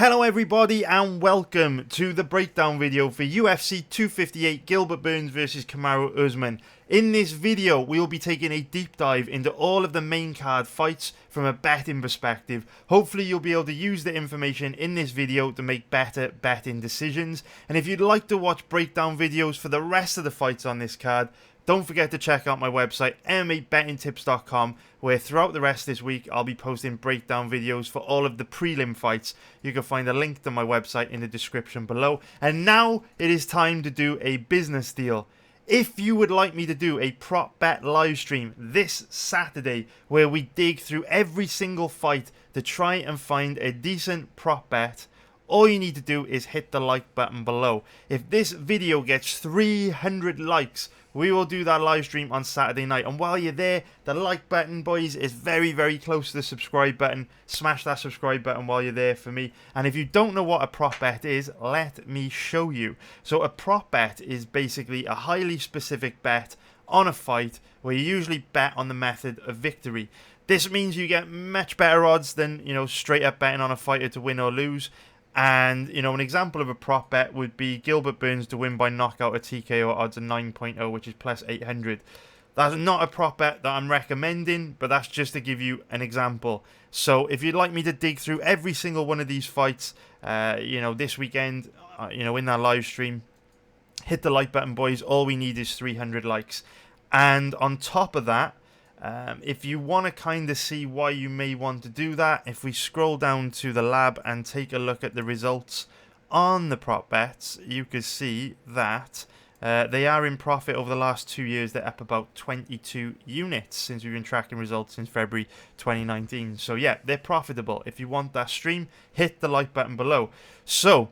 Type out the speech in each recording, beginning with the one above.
Hello everybody and welcome to the breakdown video for UFC 258 Gilbert Burns vs Kamaru Usman. In this video we will be taking a deep dive into all of the main card fights from a betting perspective. Hopefully you'll be able to use the information in this video to make better betting decisions. And if you'd like to watch breakdown videos for the rest of the fights on this card, don't forget to check out my website, MMABettingTips.com, where throughout the rest of this week, I'll be posting breakdown videos for all of the prelim fights. You can find a link to my website in the description below. And now it is time to do a business deal. If you would like me to do a prop bet live stream this Saturday, where we dig through every single fight to try and find a decent prop bet, all you need to do is hit the like button below. If this video gets 300 likes, we will do that live stream on Saturday night. And while you're there, the like button, boys, is very, very close to the subscribe button. Smash that subscribe button while you're there for me. And if you don't know what a prop bet is, let me show you. So a prop bet is basically a highly specific bet on a fight where you usually bet on the method of victory. This means you get much better odds than, straight up betting on a fighter to win or lose. And, an example of a prop bet would be Gilbert Burns to win by knockout at TKO odds of 9.0, which is plus 800. That's not a prop bet that I'm recommending, but that's just to give you an example. So if you'd like me to dig through every single one of these fights, this weekend, in that live stream, hit the like button, boys. All we need is 300 likes. And on top of that, if you want to kind of see why you may want to do that, if we scroll down to the lab and take a look at the results on the prop bets, you can see that they are in profit over the last 2 years. They're up about 22 units since we've been tracking results since February 2019. So yeah, they're profitable. If you want that stream, hit the like button below. So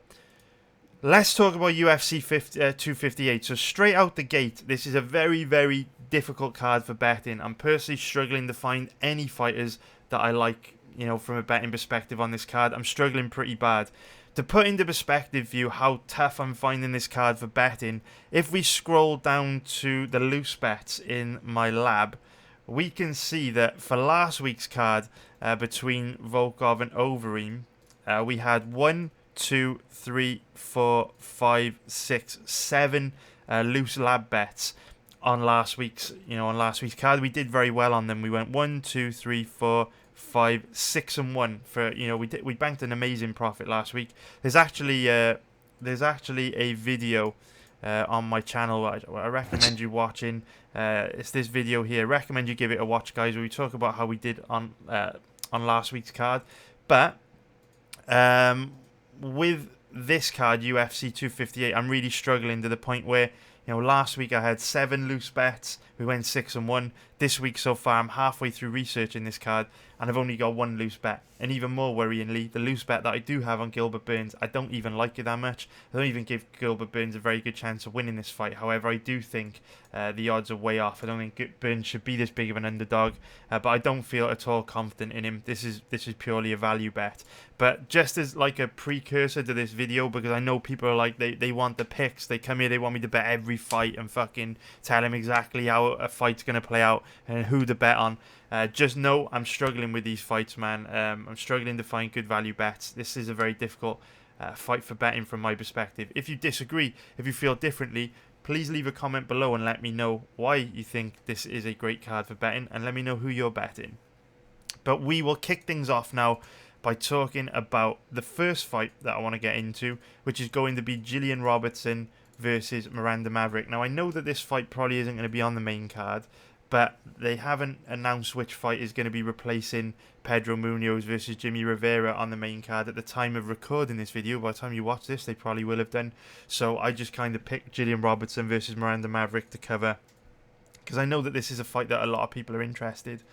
let's talk about UFC 258. So straight out the gate, this is a very, very difficult card for betting. I'm personally struggling to find any fighters that I like, from a betting perspective on this card. I'm struggling pretty bad. To put into perspective for you how tough I'm finding this card for betting, if we scroll down to the loose bets in my lab, we can see that for last week's card between Volkov and Overeem, we had 1, 2, 3, 4, 5, 6, 7 loose lab bets on last week's card. We did very well on them. We went 1, 2, 3, 4, 5, 6 and 1 for we banked an amazing profit last week. There's actually a video on my channel I recommend you watching. It's this video here. I recommend you give it a watch, guys, where we talk about how we did on last week's card. But with this card, UFC 258, I'm really struggling to the point where last week I had 7 loose bets. We went 6 and 1. This week so far, I'm halfway through researching this card, and I've only got 1 loose bet. And even more worryingly, the loose bet that I do have on Gilbert Burns, I don't even like it that much. I don't even give Gilbert Burns a very good chance of winning this fight. However, I do think the odds are way off. I don't think Burns should be this big of an underdog, but I don't feel at all confident in him. This is purely a value bet. But just as like a precursor to this video, because I know people are like, they want the picks. They come here, they want me to bet every fight and fucking tell them exactly how a fight's going to play out and who to bet on. Just know I'm struggling with these fights, man. I'm struggling to find good value bets. This is a very difficult fight for betting from my perspective. If you disagree, if you feel differently, please leave a comment below and let me know why you think this is a great card for betting, and let me know who you're betting. But we will kick things off now by talking about the first fight that I want to get into, which is going to be Gillian Robertson versus Miranda Maverick. Now, I know that this fight probably isn't going to be on the main card, but they haven't announced which fight is going to be replacing Pedro Munoz versus Jimmy Rivera on the main card at the time of recording this video. By the time you watch this, they probably will have done. So I just kind of picked Gillian Robertson versus Miranda Maverick to cover, because I know that this is a fight that a lot of people are interested.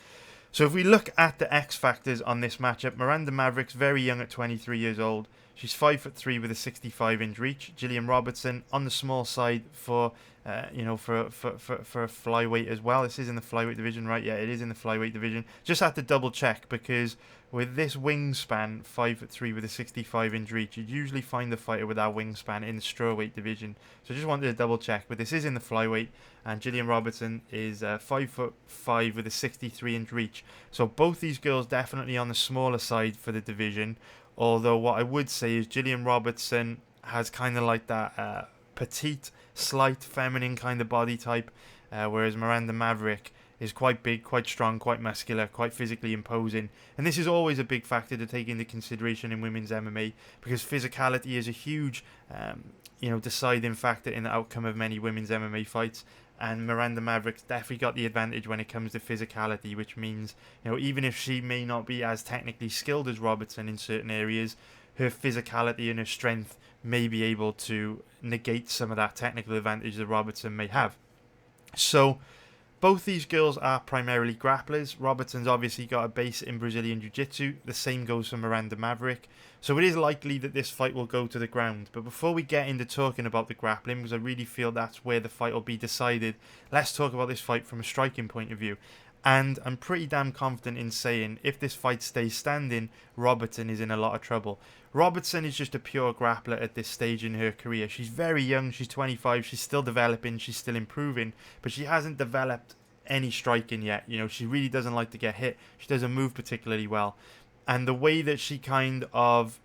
So if we look at the X factors on this matchup, Miranda Maverick's very young at 23 years old. She's 5'3" with a 65-inch reach. Gillian Robertson on the small side for a flyweight as well. This is in the flyweight division, right? Yeah, it is in the flyweight division. Just had to double check, because with this wingspan, 5'3" with a 65-inch reach, you'd usually find the fighter with that wingspan in the strawweight division. So just wanted to double check, but this is in the flyweight, and Gillian Robertson is 5'5" with a 63-inch reach. So both these girls definitely on the smaller side for the division. Although what I would say is Gillian Robertson has kind of like that petite, slight, feminine kind of body type, whereas Miranda Maverick is quite big, quite strong, quite muscular, quite physically imposing. And this is always a big factor to take into consideration in women's MMA, because physicality is a huge, deciding factor in the outcome of many women's MMA fights. And Miranda Maverick's definitely got the advantage when it comes to physicality, which means, even if she may not be as technically skilled as Robertson in certain areas, her physicality and her strength may be able to negate some of that technical advantage that Robertson may have. So both these girls are primarily grapplers. Robertson's obviously got a base in Brazilian Jiu-Jitsu. The same goes for Miranda Maverick. So it is likely that this fight will go to the ground. But before we get into talking about the grappling, because I really feel that's where the fight will be decided, let's talk about this fight from a striking point of view. And I'm pretty damn confident in saying if this fight stays standing, Robertson is in a lot of trouble. Robertson is just a pure grappler at this stage in her career. She's very young, she's 25, she's still developing, she's still improving, but she hasn't developed any striking yet. She really doesn't like to get hit. She doesn't move particularly well. And the way that she kind of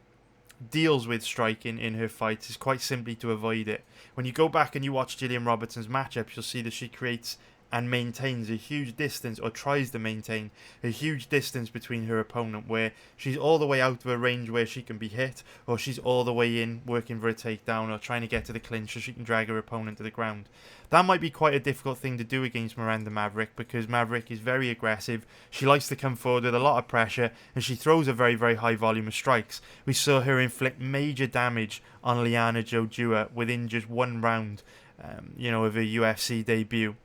deals with striking in her fights is quite simply to avoid it. When you go back and you watch Gillian Robertson's matchups, you'll see that she creates and maintains a huge distance, or tries to maintain a huge distance between her opponent, where she's all the way out of a range where she can be hit, or she's all the way in working for a takedown, or trying to get to the clinch so she can drag her opponent to the ground. That might be quite a difficult thing to do against Miranda Maverick, because Maverick is very aggressive. She likes to come forward with a lot of pressure, and she throws a very, very high volume of strikes. We saw her inflict major damage on Liana Jojua within just one round, of her UFC debut.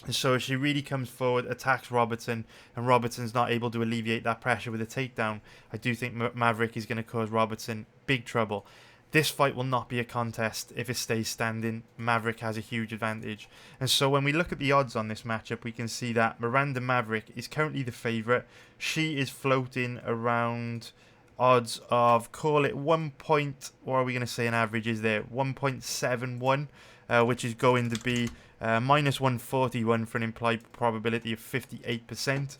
So if she really comes forward, attacks Robertson, and Robertson's not able to alleviate that pressure with a takedown, I do think Maverick is going to cause Robertson big trouble. This fight will not be a contest if it stays standing. Maverick has a huge advantage. And so when we look at the odds on this matchup, we can see that Miranda Maverick is currently the favourite. She is floating around odds of, call it 1 point, what are we going to say an average is there? 1.71, which is going to be minus 141 for an implied probability of 58%.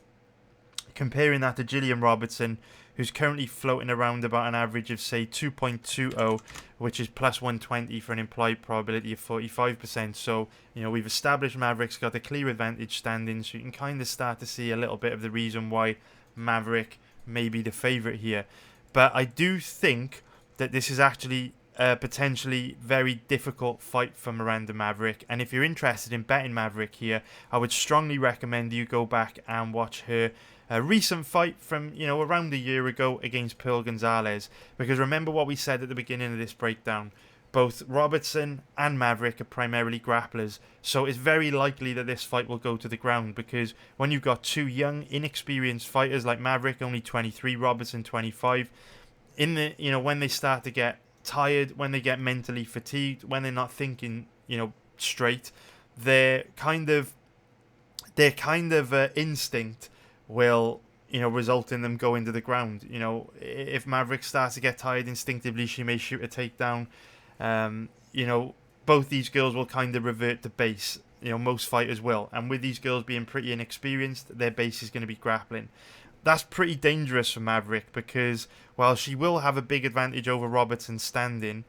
Comparing that to Gillian Robertson, who's currently floating around about an average of, say, 2.20, which is plus 120 for an implied probability of 45%. So, we've established Maverick's got a clear advantage standing, so you can kind of start to see a little bit of the reason why Maverick may be the favourite here. But I do think that this is actually a potentially very difficult fight for Miranda Maverick, and if you're interested in betting Maverick here, I would strongly recommend you go back and watch her recent fight from around a year ago against Pearl Gonzalez, because remember what we said at the beginning of this breakdown, both Robertson and Maverick are primarily grapplers, so it's very likely that this fight will go to the ground, because when you've got two young, inexperienced fighters like Maverick, only 23, Robertson 25, in the when they start to get tired, when they get mentally fatigued, when they're not thinking straight, their kind of instinct will result in them going to the ground. If Maverick starts to get tired instinctively, she may shoot a takedown. Both these girls will kind of revert to base. Most fighters will, and with these girls being pretty inexperienced, their base is going to be grappling. That's pretty dangerous for Maverick, because while she will have a big advantage over Robertson standing,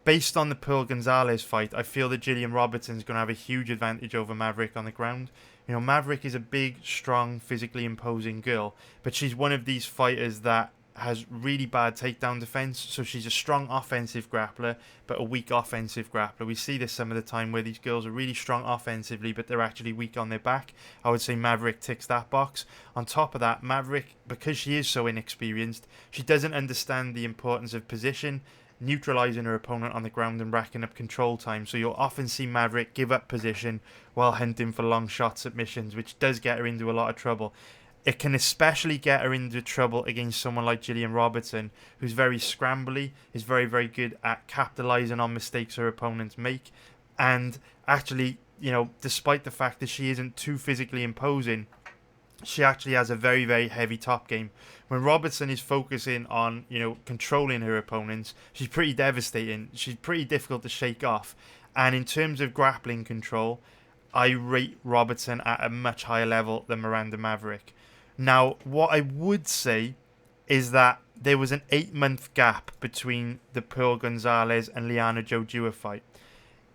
based on the Pearl Gonzalez fight, I feel that Gillian Robertson is going to have a huge advantage over Maverick on the ground. Maverick is a big, strong, physically imposing girl, but she's one of these fighters that has really bad takedown defense, so she's a strong offensive grappler but a weak offensive grappler. We see this some of the time where these girls are really strong offensively but they're actually weak on their back. I would say Maverick ticks that box. On top of that, Maverick, because she is so inexperienced, she doesn't understand the importance of position, neutralizing her opponent on the ground and racking up control time. So you'll often see Maverick give up position while hunting for long shot submissions, which does get her into a lot of trouble. It can especially get her into trouble against someone like Gillian Robertson, who's very scrambly, is very, very good at capitalizing on mistakes her opponents make. And actually, despite the fact that she isn't too physically imposing, she actually has a very, very heavy top game. When Robertson is focusing on, controlling her opponents, she's pretty devastating. She's pretty difficult to shake off. And in terms of grappling control, I rate Robertson at a much higher level than Miranda Maverick. Now, what I would say is that there was an 8-month gap between the Pearl Gonzalez and Liana Jojua fight.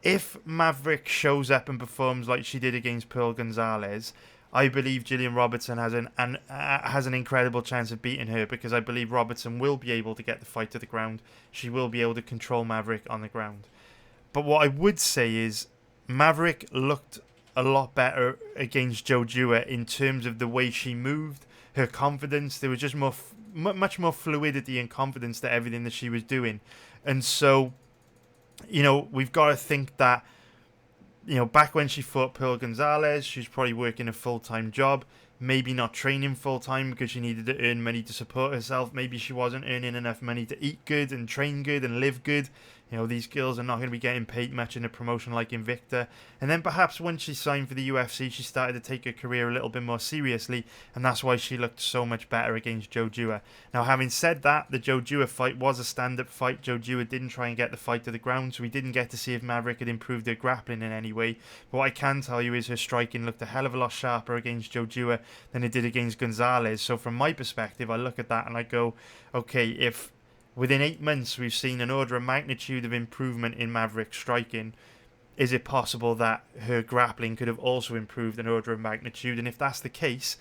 If Maverick shows up and performs like she did against Pearl Gonzalez, I believe Gillian Robertson has an incredible chance of beating her, because I believe Robertson will be able to get the fight to the ground. She will be able to control Maverick on the ground. But what I would say is Maverick looked a lot better against Jojua in terms of the way she moved, her confidence. There was just much more fluidity and confidence to everything that she was doing. And so, we've got to think that, back when she fought Pearl Gonzalez, she was probably working a full-time job, maybe not training full-time because she needed to earn money to support herself. Maybe she wasn't earning enough money to eat good and train good and live good. These girls are not going to be getting paid much in a promotion like Invicta. And then perhaps when she signed for the UFC, she started to take her career a little bit more seriously, and that's why she looked so much better against Jojua. Now, having said that, the Jojua fight was a stand-up fight. Jojua didn't try and get the fight to the ground, so we didn't get to see if Maverick had improved her grappling in any way. But what I can tell you is her striking looked a hell of a lot sharper against Jojua than it did against Gonzalez. So from my perspective, I look at that and I go, okay, if within 8 months we've seen an order of magnitude of improvement in Maverick's striking, is it possible that her grappling could have also improved an order of magnitude? And if that's the case,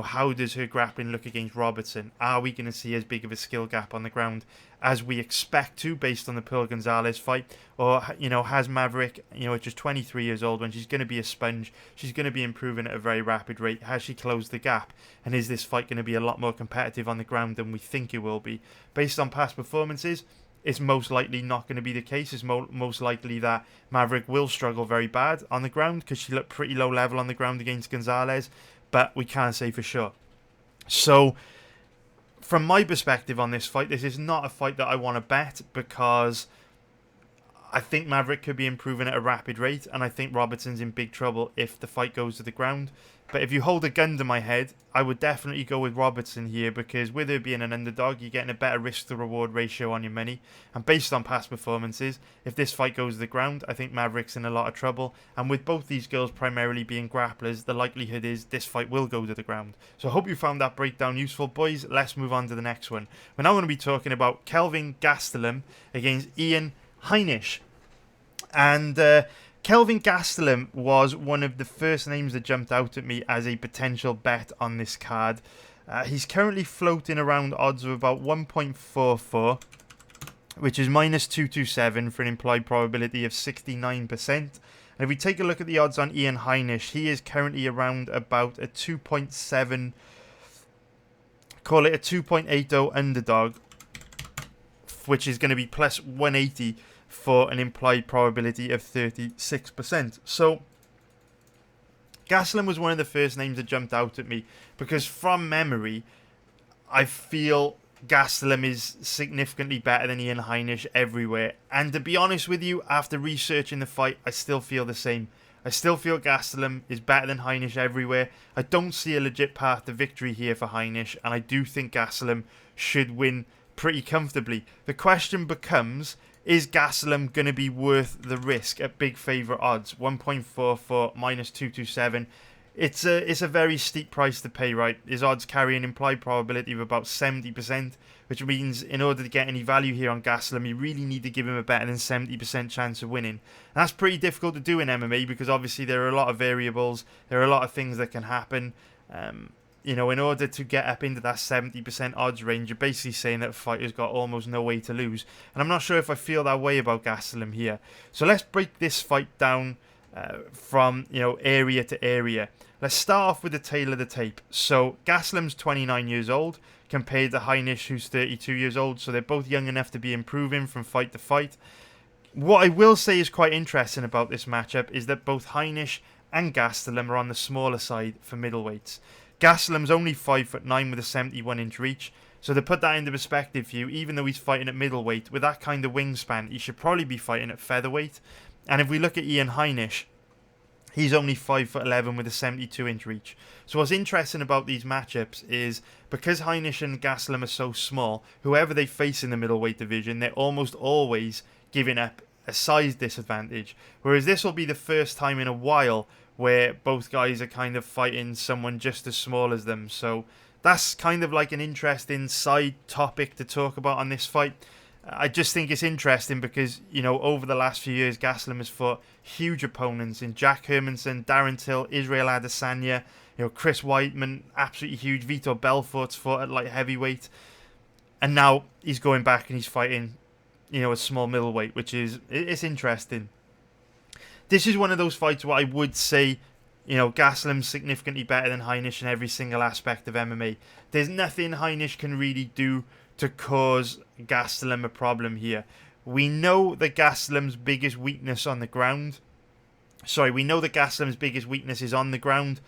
how does her grappling look against Robertson? Are we going to see as big of a skill gap on the ground as we expect to, based on the Pearl Gonzalez fight? Or, has Maverick, at just 23 years old, when she's going to be a sponge, she's going to be improving at a very rapid rate, has she closed the gap? And is this fight going to be a lot more competitive on the ground than we think it will be? Based on past performances, it's most likely not going to be the case. It's most likely that Maverick will struggle very bad on the ground, because she looked pretty low level on the ground against Gonzalez, but we can't say for sure. So, from my perspective on this fight, this is not a fight that I want to bet, because I think Maverick could be improving at a rapid rate, and I think Robertson's in big trouble if the fight goes to the ground. But if you hold a gun to my head, I would definitely go with Robertson here, because with her being an underdog, you're getting a better risk-to-reward ratio on your money. And based on past performances, if this fight goes to the ground, I think Maverick's in a lot of trouble. And with both these girls primarily being grapplers, the likelihood is this fight will go to the ground. So I hope you found that breakdown useful, boys. Let's move on to the next one. We're now going to be talking about Kelvin Gastelum against Ian Heinisch. And Kelvin Gastelum was one of the first names that jumped out at me as a potential bet on this card. He's currently floating around odds of about 1.44, which is minus 227 for an implied probability of 69%. And if we take a look at the odds on Ian Heinisch, he is currently around about a 2.7, call it a 2.80 underdog, which is going to be plus 180 for an implied probability of 36%. So Gastelum was one of the first names that jumped out at me, because from memory, I feel Gastelum is significantly better than Ian Heinisch everywhere. And to be honest with you, after researching the fight, I still feel the same. I still feel Gastelum is better than Heinisch everywhere. I don't see a legit path to victory here for Heinisch, and I do think Gastelum should win pretty comfortably. The question becomes, is Gastelum going to be worth the risk at big favourite odds? 1.44 minus 227. It's a very steep price to pay, right? His odds carry an implied probability of about 70%, which means in order to get any value here on Gastelum, you really need to give him a better than 70% chance of winning. And that's pretty difficult to do in MMA, because obviously there are a lot of variables, there are a lot of things that can happen. In order to get up into that 70% odds range, you're basically saying that a fighter's got almost no way to lose. And I'm not sure if I feel that way about Gastelum here. So let's break this fight down from area to area. Let's start off with the tail of the tape. So Gastelum's 29 years old compared to Heinisch, who's 32 years old. So they're both young enough to be improving from fight to fight. What I will say is quite interesting about this matchup is that both Heinisch and Gastelum are on the smaller side for middleweights. Gastelum's only 5'9" with a 71-inch reach. So to put that into perspective for you, even though he's fighting at middleweight, with that kind of wingspan, he should probably be fighting at featherweight. And if we look at Ian Heinisch, he's only 5'11" with a 72-inch reach. So what's interesting about these matchups is, because Heinisch and Gastelum are so small, whoever they face in the middleweight division, they're almost always giving up a size disadvantage. Whereas this will be the first time in a while where both guys are kind of fighting someone just as small as them. So that's kind of like an interesting side topic to talk about on this fight. I just think it's interesting because, you know, over the last few years, Gastelum has fought huge opponents in Jack Hermanson, Darren Till, Israel Adesanya, you know, Chris Weidman, absolutely huge. Vitor Belfort's fought at light heavyweight. And now he's going back and he's fighting, you know, a small middleweight, which is, it's interesting. This is one of those fights where I would say, you know, Gastelum's significantly better than Heinisch in every single aspect of MMA. There's nothing Heinisch can really do to cause Gastelum a problem here. We know that Gastelum's biggest weakness on the ground. We know that Gastelum's biggest weakness is on the ground,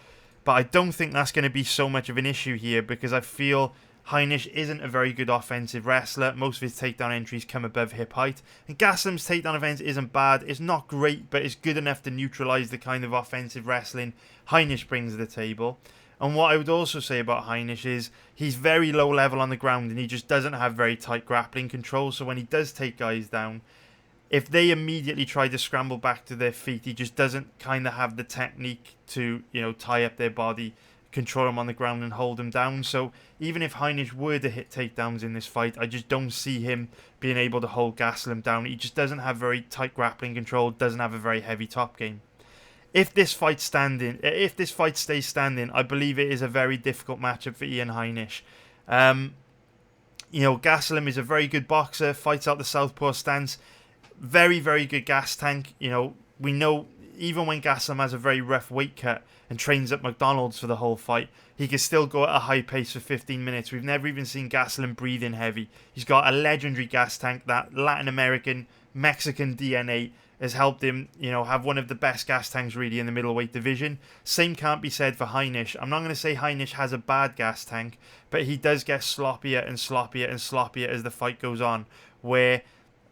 but I don't think that's going to be so much of an issue here because I feel Heinisch isn't a very good offensive wrestler. Most of his takedown entries come above hip height. And Gastelum's takedown offense isn't bad. It's not great, but it's good enough to neutralize the kind of offensive wrestling Heinisch brings to the table. And what I would also say about Heinisch is he's very low level on the ground and he just doesn't have very tight grappling control. So when he does take guys down, if they immediately try to scramble back to their feet, he just doesn't kind of have the technique to, you know, tie up their body, control them on the ground and hold them down. So even if Heinisch were to hit takedowns in this fight, I just don't see him being able to hold Gastelum down. He just doesn't have very tight grappling control, doesn't have a very heavy top game. If this fight stays standing, I believe it is a very difficult matchup for Ian Heinisch. You know, Gastelum is a very good boxer, fights out the southpaw stance, very, very good gas tank. You know, we know even when Gastelum has a very rough weight cut and trains at McDonald's for the whole fight, he can still go at a high pace for 15 minutes. We've never even seen Gastelum breathe in heavy. He's got a legendary gas tank. That Latin American, Mexican DNA has helped him, you know, have one of the best gas tanks really in the middleweight division. Same can't be said for Heinisch. I'm not going to say Heinisch has a bad gas tank, but he does get sloppier and sloppier and sloppier as the fight goes on, where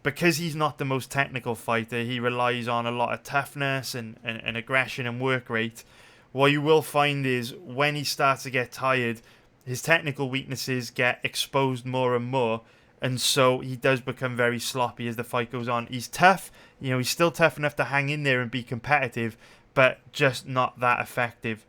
because he's not the most technical fighter, he relies on a lot of toughness and aggression and work rate. What you will find is when he starts to get tired, his technical weaknesses get exposed more and more, and so he does become very sloppy as the fight goes on. He's tough, you know, he's still tough enough to hang in there and be competitive, but just not that effective.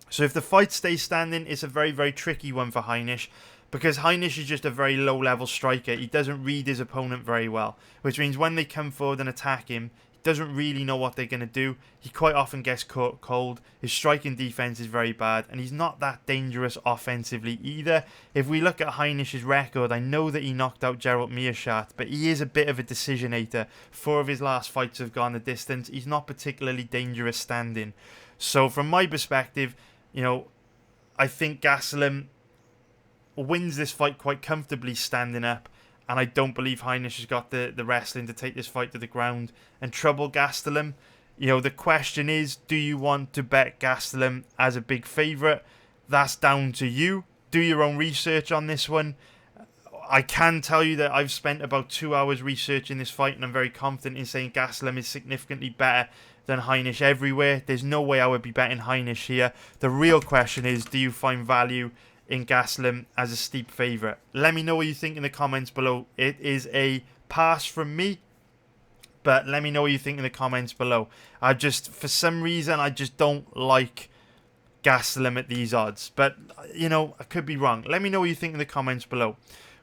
So if the fight stays standing, it's a very, very tricky one for Heinisch, because Heinisch is just a very low-level striker. He doesn't read his opponent very well, which means when they come forward and attack him, he doesn't really know what they're going to do. He quite often gets caught cold. His striking defense is very bad, and he's not that dangerous offensively either. If we look at Heinisch's record, I know that he knocked out Gerald Meerschaert, but he is a bit of a decisionator. 4 of his last fights have gone the distance. He's not particularly dangerous standing. So from my perspective, you know, I think Gastelum wins this fight quite comfortably standing up, and I don't believe Heinisch has got the wrestling to take this fight to the ground and trouble Gastelum. You know, the question is, do you want to bet Gastelum as a big favourite? That's down to you. Do your own research on this one. I can tell you that I've spent about 2 hours researching this fight, and I'm very confident in saying Gastelum is significantly better than Heinisch everywhere. There's no way I would be betting Heinisch here. The real question is, do you find value in Gastelum as a steep favourite? Let me know what you think in the comments below. It is a pass from me, but let me know what you think in the comments below. For some reason, I just don't like Gastelum at these odds, but you know, I could be wrong. Let me know what you think in the comments below.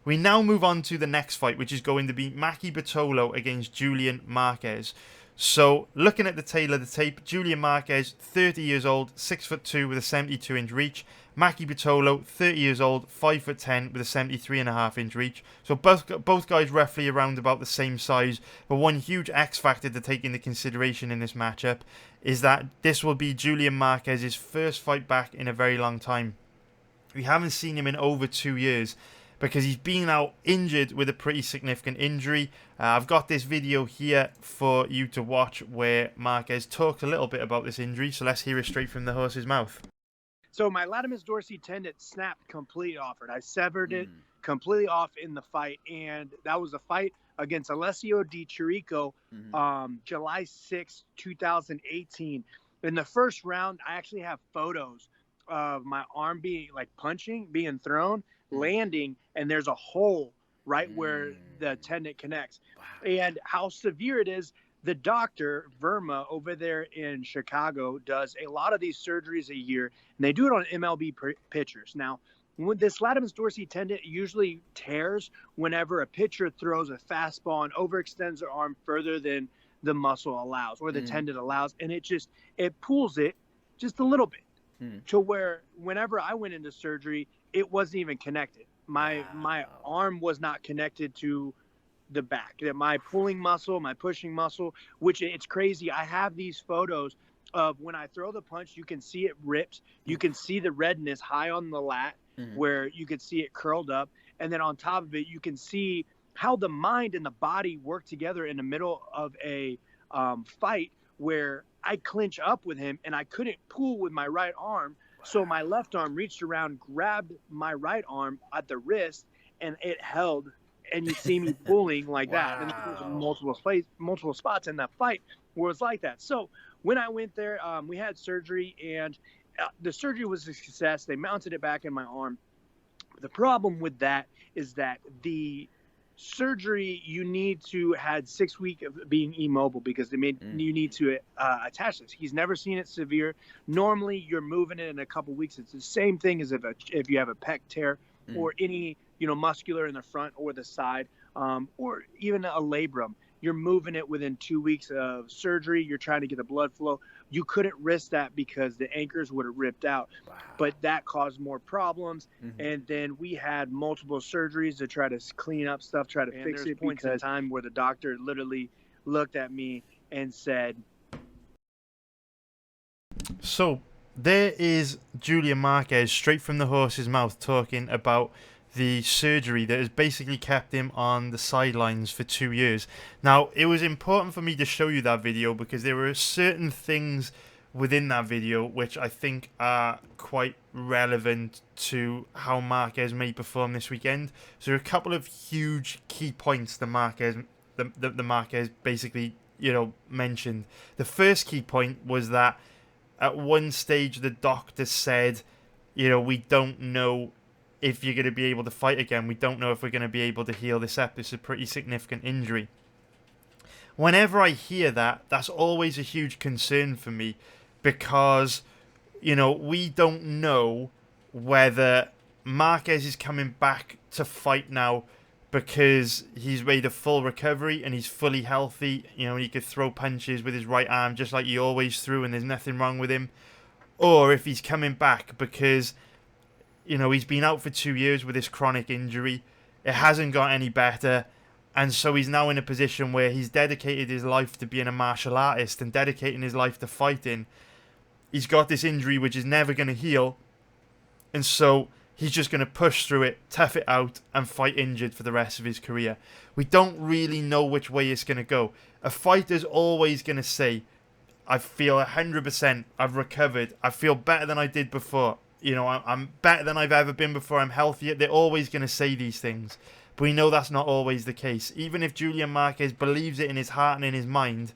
We now move on to the next fight, which is going to be Maki Pitolo against Julian Marquez. So, looking at the tail of the tape, Julian Marquez, 30 years old, 6'2" with a 72-inch reach. Maki Pitolo, 30 years old, 5'10" with a 73.5-inch reach. So both guys roughly around about the same size. But one huge X factor to take into consideration in this matchup is that this will be Julian Marquez's first fight back in a very long time. We haven't seen him in over 2 years, because he's been out injured with a pretty significant injury. I've got this video here for you to watch where Marquez talked a little bit about this injury, so let's hear it straight from the horse's mouth. So my latimus dorsi tendon snapped completely off it. I severed it completely off in the fight, and that was a fight against Alessio Di Chirico, July 6, 2018. In the first round, I actually have photos of my arm being like punching, being thrown, landing, and there's a hole right where the tendon connects. Wow. And how severe it is, the doctor, Verma, over there in Chicago, does a lot of these surgeries a year, and they do it on MLB pitchers. Now, When this latimus dorsi tendon usually tears whenever a pitcher throws a fastball and overextends their arm further than the muscle allows or the tendon allows, and it pulls it just a little bit to where whenever I went into surgery, it wasn't even connected. My arm was not connected to the back. That my pulling muscle, my pushing muscle, which it's crazy. I have these photos of when I throw the punch, you can see it ripped. You can see the redness high on the lat where you can see it curled up. And then on top of it, you can see how the mind and the body work together in the middle of a fight where I clinch up with him and I couldn't pull with my right arm. So my left arm reached around, grabbed my right arm at the wrist, and it held. And you see me pulling like that. And there's multiple spots in that fight where it's like that. So when I went there, we had surgery, and the surgery was a success. They mounted it back in my arm. The problem with that is that the surgery, you need to had 6 weeks of being immobile because you need to attach this. He's never seen it severe. Normally, you're moving it in a couple weeks. It's the same thing as if you have a pec tear or any muscular in the front or the side, or even a labrum. You're moving it within 2 weeks of surgery. You're trying to get the blood flow. You couldn't risk that because the anchors would have ripped out. Wow. But that caused more problems. And then we had multiple surgeries to try to clean up stuff, try to fix it. Points in time where the doctor literally looked at me and said, So there is Julian Marquez straight from the horse's mouth talking about the surgery that has basically kept him on the sidelines for 2 years. Now, it was important for me to show you that video because there were certain things within that video which I think are quite relevant to how Marquez may perform this weekend. So there are a couple of huge key points that Marquez basically, mentioned. The first key point was that at one stage the doctor said, we don't know if you're going to be able to fight again. We don't know if we're going to be able to heal this up. This is a pretty significant injury. Whenever I hear that, that's always a huge concern for me because, we don't know whether Marquez is coming back to fight now because he's made a full recovery and he's fully healthy. He could throw punches with his right arm just like he always threw and there's nothing wrong with him. Or if he's coming back because he's been out for 2 years with this chronic injury. It hasn't got any better. And so he's now in a position where he's dedicated his life to being a martial artist and dedicating his life to fighting. He's got this injury which is never going to heal. And so he's just going to push through it, tough it out, and fight injured for the rest of his career. We don't really know which way it's going to go. A fighter's always going to say, I feel 100%, I've recovered, I feel better than I did before. I'm better than I've ever been before. I'm healthier. They're always going to say these things. But we know that's not always the case. Even if Julian Marquez believes it in his heart and in his mind,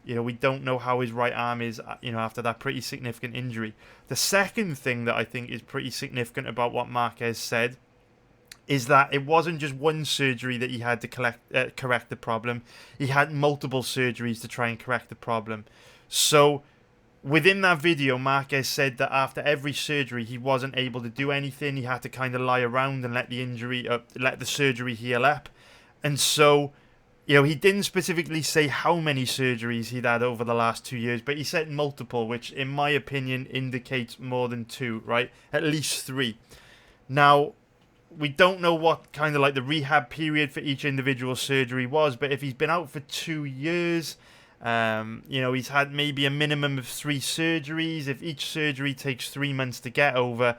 we don't know how his right arm is, after that pretty significant injury. The second thing that I think is pretty significant about what Marquez said is that it wasn't just one surgery that he had to correct the problem. He had multiple surgeries to try and correct the problem. So within that video, Marquez said that after every surgery, he wasn't able to do anything. He had to kind of lie around and let the surgery heal up. And so, he didn't specifically say how many surgeries he'd had over the last 2 years, but he said multiple, which in my opinion indicates more than 2, right? At least 3. Now, we don't know what kind of like the rehab period for each individual surgery was, but if he's been out for 2 years, he's had maybe a minimum of 3 surgeries. If each surgery takes 3 months to get over,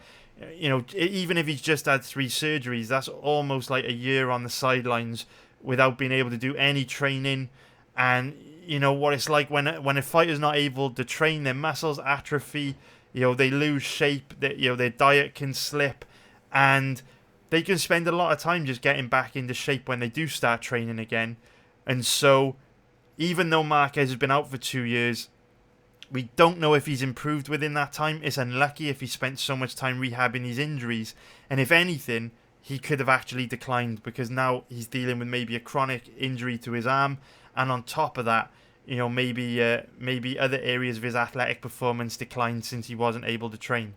even if he's just had 3 surgeries, that's almost like a year on the sidelines without being able to do any training. And what it's like when a fighter's not able to train, their muscles atrophy, they lose shape, their diet can slip, and they can spend a lot of time just getting back into shape when they do start training again. And so even though Marquez has been out for 2 years, we don't know if he's improved within that time. It's unlucky if he spent so much time rehabbing these injuries. And if anything, he could have actually declined because now he's dealing with maybe a chronic injury to his arm. And on top of that, maybe other areas of his athletic performance declined since he wasn't able to train.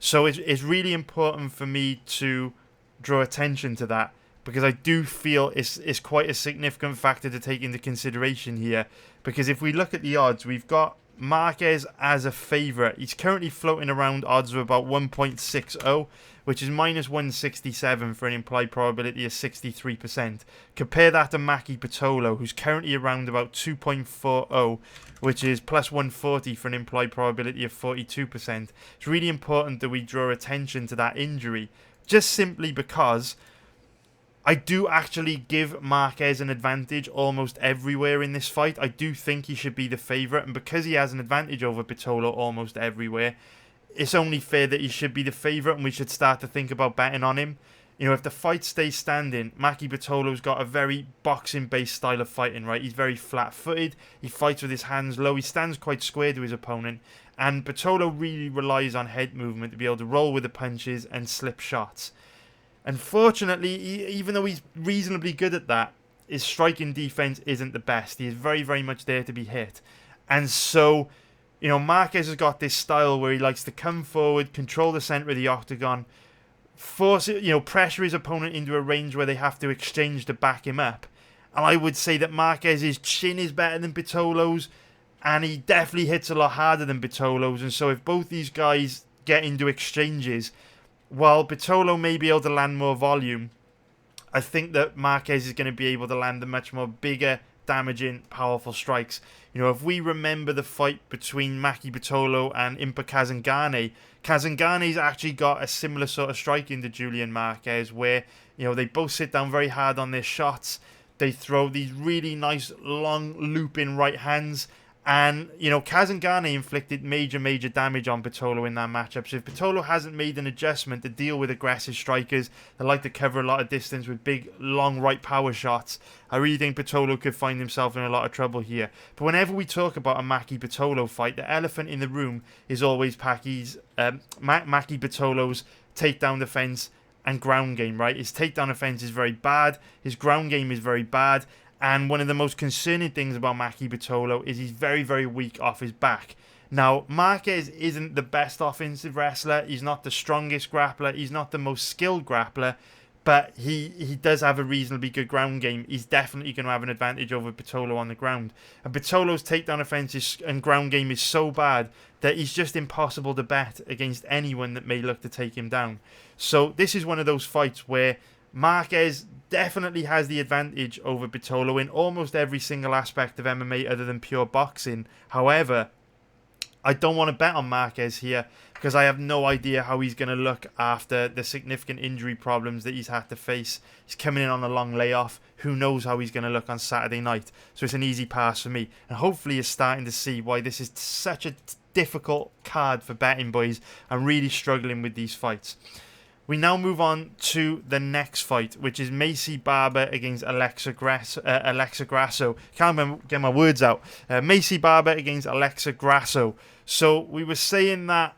So it's really important for me to draw attention to that, because I do feel it's quite a significant factor to take into consideration here. Because if we look at the odds, we've got Marquez as a favourite. He's currently floating around odds of about 1.60, which is minus 167 for an implied probability of 63%. Compare that to Pitolo, who's currently around about 2.40, which is plus 140 for an implied probability of 42%. It's really important that we draw attention to that injury, just simply because I do actually give Marquez an advantage almost everywhere in this fight. I do think he should be the favourite, and because he has an advantage over Pitolo almost everywhere, it's only fair that he should be the favourite, and we should start to think about betting on him. You know, if the fight stays standing, Pitolo's got a very boxing-based style of fighting, right? He's very flat-footed, he fights with his hands low, he stands quite square to his opponent, and Pitolo really relies on head movement to be able to roll with the punches and slip shots. Unfortunately, even though he's reasonably good at that, his striking defense isn't the best. He is very, very much there to be hit. And so, you know, Marquez has got this style where he likes to come forward, control the center of the octagon, force it, you know, pressure his opponent into a range where they have to exchange to back him up. And I would say that Marquez's chin is better than Pitolo's, and he definitely hits a lot harder than Pitolo's. And so if both these guys get into exchanges, while Pitolo may be able to land more volume, I think that Marquez is going to be able to land the much more bigger, damaging, powerful strikes. You know, if we remember the fight between Pitolo and Impa Kasanganay, Kasanganay's actually got a similar sort of striking to Julian Marquez, where, you know, they both sit down very hard on their shots. They throw these really nice, long, looping right hands. And, you know, Kasanganay inflicted major, major damage on Pitolo in that matchup. So if Pitolo hasn't made an adjustment to deal with aggressive strikers that like to cover a lot of distance with big, long right power shots, I really think Pitolo could find himself in a lot of trouble here. But whenever we talk about a Pitolo fight, the elephant in the room is always Pitolo's takedown defense and ground game, right? His takedown defense is very bad. His ground game is very bad. And one of the most concerning things about Pitolo is he's very, very weak off his back. Now, Marquez isn't the best offensive wrestler. He's not the strongest grappler. He's not the most skilled grappler. But he does have a reasonably good ground game. He's definitely going to have an advantage over Pitolo on the ground. And Pitolo's takedown offense and ground game is so bad that he's just impossible to bet against anyone that may look to take him down. So this is one of those fights where Marquez definitely has the advantage over Pitolo in almost every single aspect of MMA other than pure boxing. However, I don't want to bet on Marquez here because I have no idea how he's going to look after the significant injury problems that he's had to face. He's coming in on a long layoff. Who knows how he's going to look on Saturday night? So it's an easy pass for me. And hopefully you're starting to see why this is such a difficult card for betting, boys. I'm really struggling with these fights. We now move on to the next fight, which is Maycee Barber against Alexa Grasso. Can't get my words out. Maycee Barber against Alexa Grasso. So we were saying that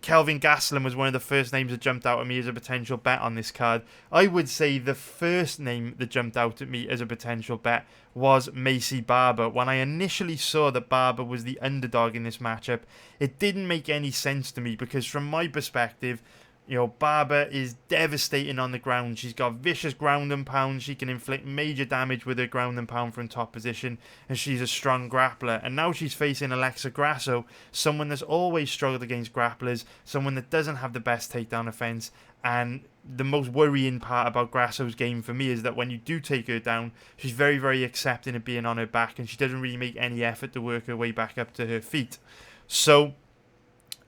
Kelvin Gastelum was one of the first names that jumped out at me as a potential bet on this card. I would say the first name that jumped out at me as a potential bet was Maycee Barber. When I initially saw that Barber was the underdog in this matchup, it didn't make any sense to me because from my perspective, you know, Barber is devastating on the ground. She's got vicious ground and pound. She can inflict major damage with her ground and pound from top position. And she's a strong grappler. And now she's facing Alexa Grasso, someone that's always struggled against grapplers, someone that doesn't have the best takedown offense. And the most worrying part about Grasso's game for me is that when you do take her down, she's very, very accepting of being on her back. And she doesn't really make any effort to work her way back up to her feet. So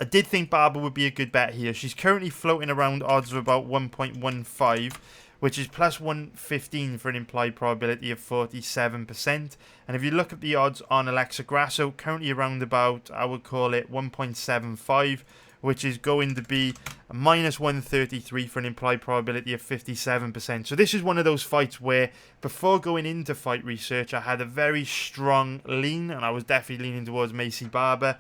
I did think Barber would be a good bet here. She's currently floating around odds of about 1.15, which is plus 115 for an implied probability of 47%. And if you look at the odds on Alexa Grasso, currently around about, I would call it 1.75, which is going to be a minus 133 for an implied probability of 57%. So this is one of those fights where before going into fight research, I had a very strong lean, and I was definitely leaning towards Maycee Barber.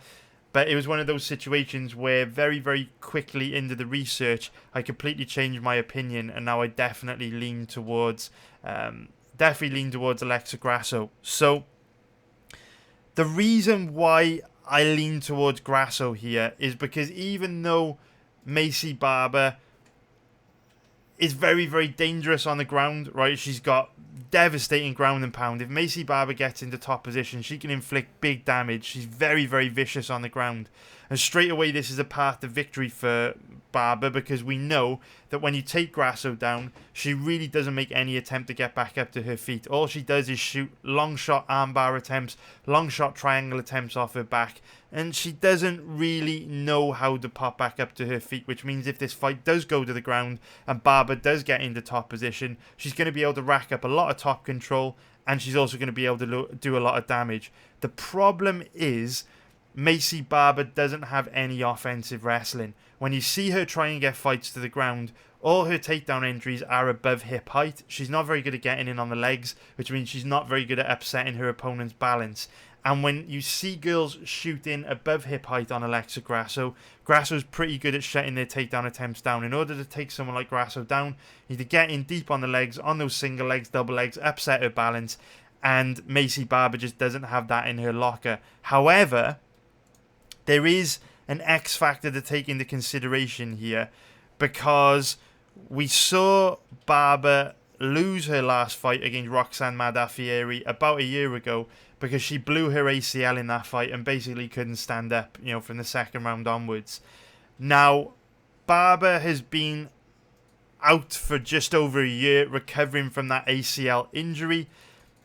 But it was one of those situations where very, very quickly into the research, I completely changed my opinion, and now I definitely lean towards Alexa Grasso. So the reason why I lean towards Grasso here is because even though Maycee Barber is very, very dangerous on the ground, right? She's got devastating ground and pound. If Maycee Barber gets into top position, she can inflict big damage. She's very, very vicious on the ground. And straight away, this is a path to victory for Barber, because we know that when you take Grasso down, she really doesn't make any attempt to get back up to her feet. All she does is shoot long shot armbar attempts, long shot triangle attempts off her back, and she doesn't really know how to pop back up to her feet, which means if this fight does go to the ground and Barber does get into top position, she's going to be able to rack up a lot of top control, and she's also going to be able to do a lot of damage. The problem is Maycee Barber doesn't have any offensive wrestling. When you see her try and get fights to the ground, all her takedown entries are above hip height. She's not very good at getting in on the legs, which means she's not very good at upsetting her opponent's balance. And when you see girls shoot in above hip height on Alexa Grasso, Grasso's pretty good at shutting their takedown attempts down. In order to take someone like Grasso down, you need to get in deep on the legs, on those single legs, double legs, upset her balance, and Maycee Barber just doesn't have that in her locker. However, there is an X factor to take into consideration here, because we saw Barber lose her last fight against Roxanne Modafferi about a year ago because she blew her ACL in that fight and basically couldn't stand up, from the second round onwards. Now, Barber has been out for just over a year recovering from that ACL injury,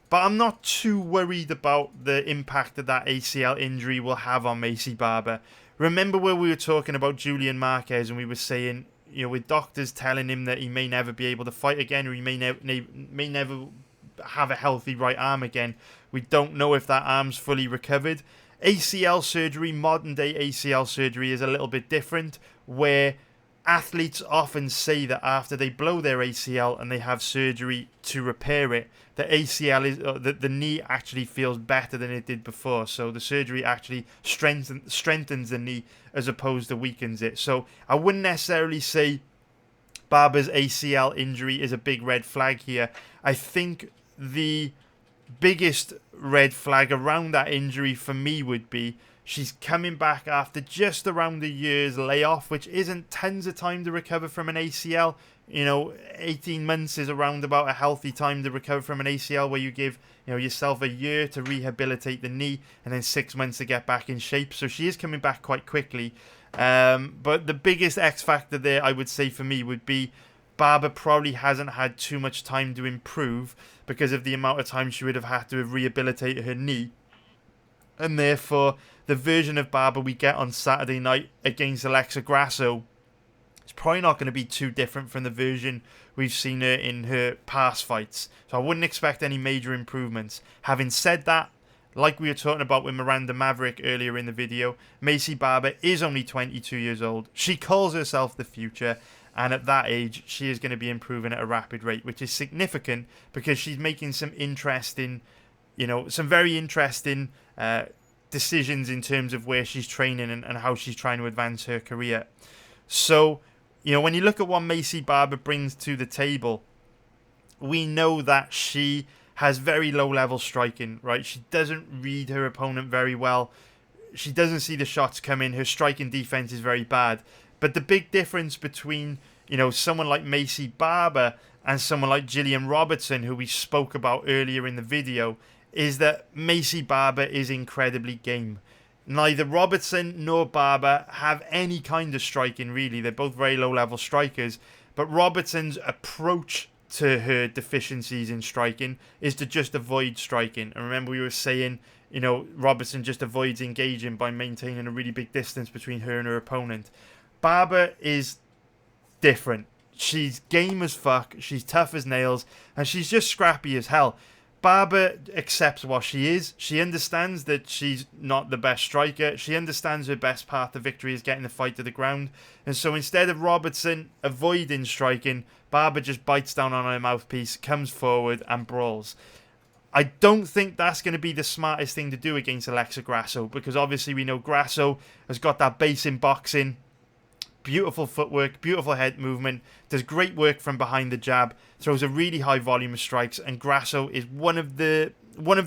but I'm not too worried about the impact that ACL injury will have on Maycee Barber. Remember where we were talking about Julian Marquez and we were saying, with doctors telling him that he may never be able to fight again, or he may never have a healthy right arm again. We don't know if that arm's fully recovered. ACL surgery, modern day ACL surgery, is a little bit different, where athletes often say that after they blow their ACL and they have surgery to repair it, the ACL is the knee actually feels better than it did before. So the surgery actually strengthens the knee as opposed to weakens it. So I wouldn't necessarily say Barber's ACL injury is a big red flag here. I think the biggest red flag around that injury for me would be she's coming back after just around a year's layoff, which isn't tons of time to recover from an ACL. 18 months is around about a healthy time to recover from an ACL, where you give yourself a year to rehabilitate the knee and then 6 months to get back in shape. So she is coming back quite quickly. But the biggest X factor there, I would say, for me would be Barber probably hasn't had too much time to improve because of the amount of time she would have had to have rehabilitated her knee. And therefore, the version of Barber we get on Saturday night against Alexa Grasso is probably not going to be too different from the version we've seen her in her past fights. So I wouldn't expect any major improvements. Having said that, like we were talking about with Miranda Maverick earlier in the video, Maycee Barber is only 22 years old. She calls herself the future, and at that age, she is going to be improving at a rapid rate, which is significant because she's making some interesting, some very interesting decisions in terms of where she's training and how she's trying to advance her career. So, when you look at what Maycee Barber brings to the table, we know that she has very low level striking, right? She doesn't read her opponent very well. She doesn't see the shots come in. Her striking defense is very bad. But the big difference between, someone like Maycee Barber and someone like Gillian Robertson, who we spoke about earlier in the video, is that Maycee Barber is incredibly game. Neither Robertson nor Barber have any kind of striking, really. They're both very low-level strikers. But Robertson's approach to her deficiencies in striking is to just avoid striking. And remember we were saying, Robertson just avoids engaging by maintaining a really big distance between her and her opponent. Barber is different. She's game as fuck, she's tough as nails, and she's just scrappy as hell. Barber accepts what she is. She understands that she's not the best striker. She understands her best path to victory is getting the fight to the ground. And so instead of Robertson avoiding striking, Barber just bites down on her mouthpiece, comes forward and brawls. I don't think that's going to be the smartest thing to do against Alexa Grasso, because obviously we know Grasso has got that base in boxing. Beautiful footwork, beautiful head movement, does great work from behind the jab, throws a really high volume of strikes, and Grasso is one of the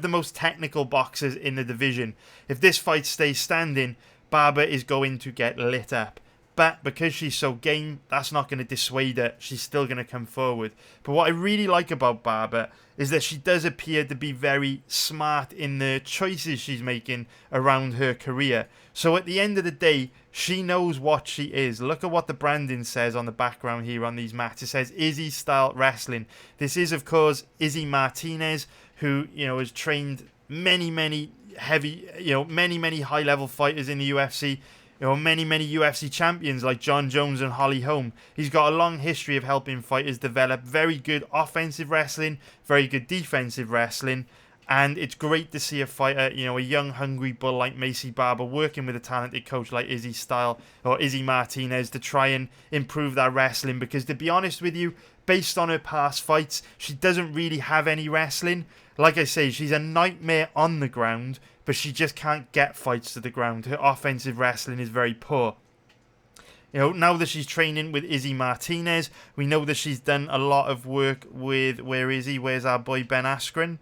most technical boxers in the division. If this fight stays standing, Barber is going to get lit up. But because she's so game, that's not going to dissuade her. She's still going to come forward. But what I really like about Barber is that she does appear to be very smart in the choices she's making around her career. So at the end of the day, she knows what she is. Look at what the branding says on the background here on these mats. It says Izzy Style Wrestling. This is, of course, Izzy Martinez, who, has trained many heavy, many high-level fighters in the UFC. Many UFC champions like John Jones and Holly Holm. He's got a long history of helping fighters develop very good offensive wrestling, very good defensive wrestling, and it's great to see a fighter, a young, hungry bull like Maycee Barber working with a talented coach like Izzy Martinez to try and improve that wrestling, because to be honest with you, based on her past fights, she doesn't really have any wrestling. Like I say, she's a nightmare on the ground, but she just can't get fights to the ground. Her offensive wrestling is very poor. Now that she's training with Izzy Martinez, we know that she's done a lot of work with, where's our boy Ben Askren?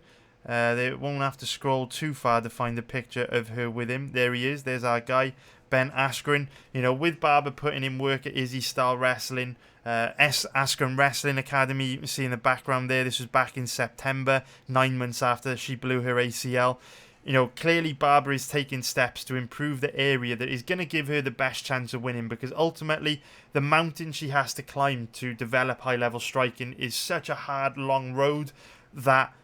They won't have to scroll too far to find a picture of her with him. There he is, there's our guy, Ben Askren. With Barber putting in work at Izzy Style Wrestling, Askren Wrestling Academy, you can see in the background there, this was back in September, 9 months after she blew her ACL. Clearly Barber is taking steps to improve the area that is going to give her the best chance of winning, because ultimately the mountain she has to climb to develop high-level striking is such a hard, long road that,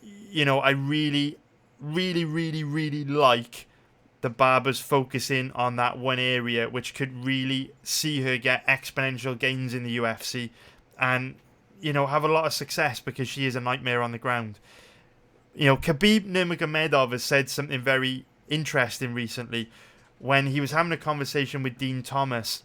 I really like the Barber's focusing on that one area, which could really see her get exponential gains in the UFC and, have a lot of success, because she is a nightmare on the ground. Khabib Nurmagomedov has said something very interesting recently when he was having a conversation with Dean Thomas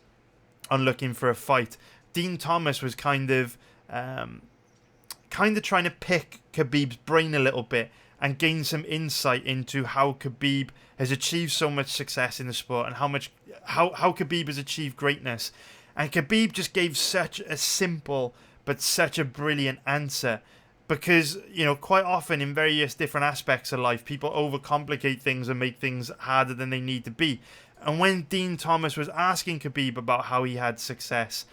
on looking for a fight. Dean Thomas was kind of trying to pick Khabib's brain a little bit and gain some insight into how Khabib has achieved so much success in the sport and how Khabib has achieved greatness. And Khabib just gave such a simple but such a brilliant answer. Because, quite often in various different aspects of life, people overcomplicate things and make things harder than they need to be. And when Dean Thomas was asking Khabib about how he had success,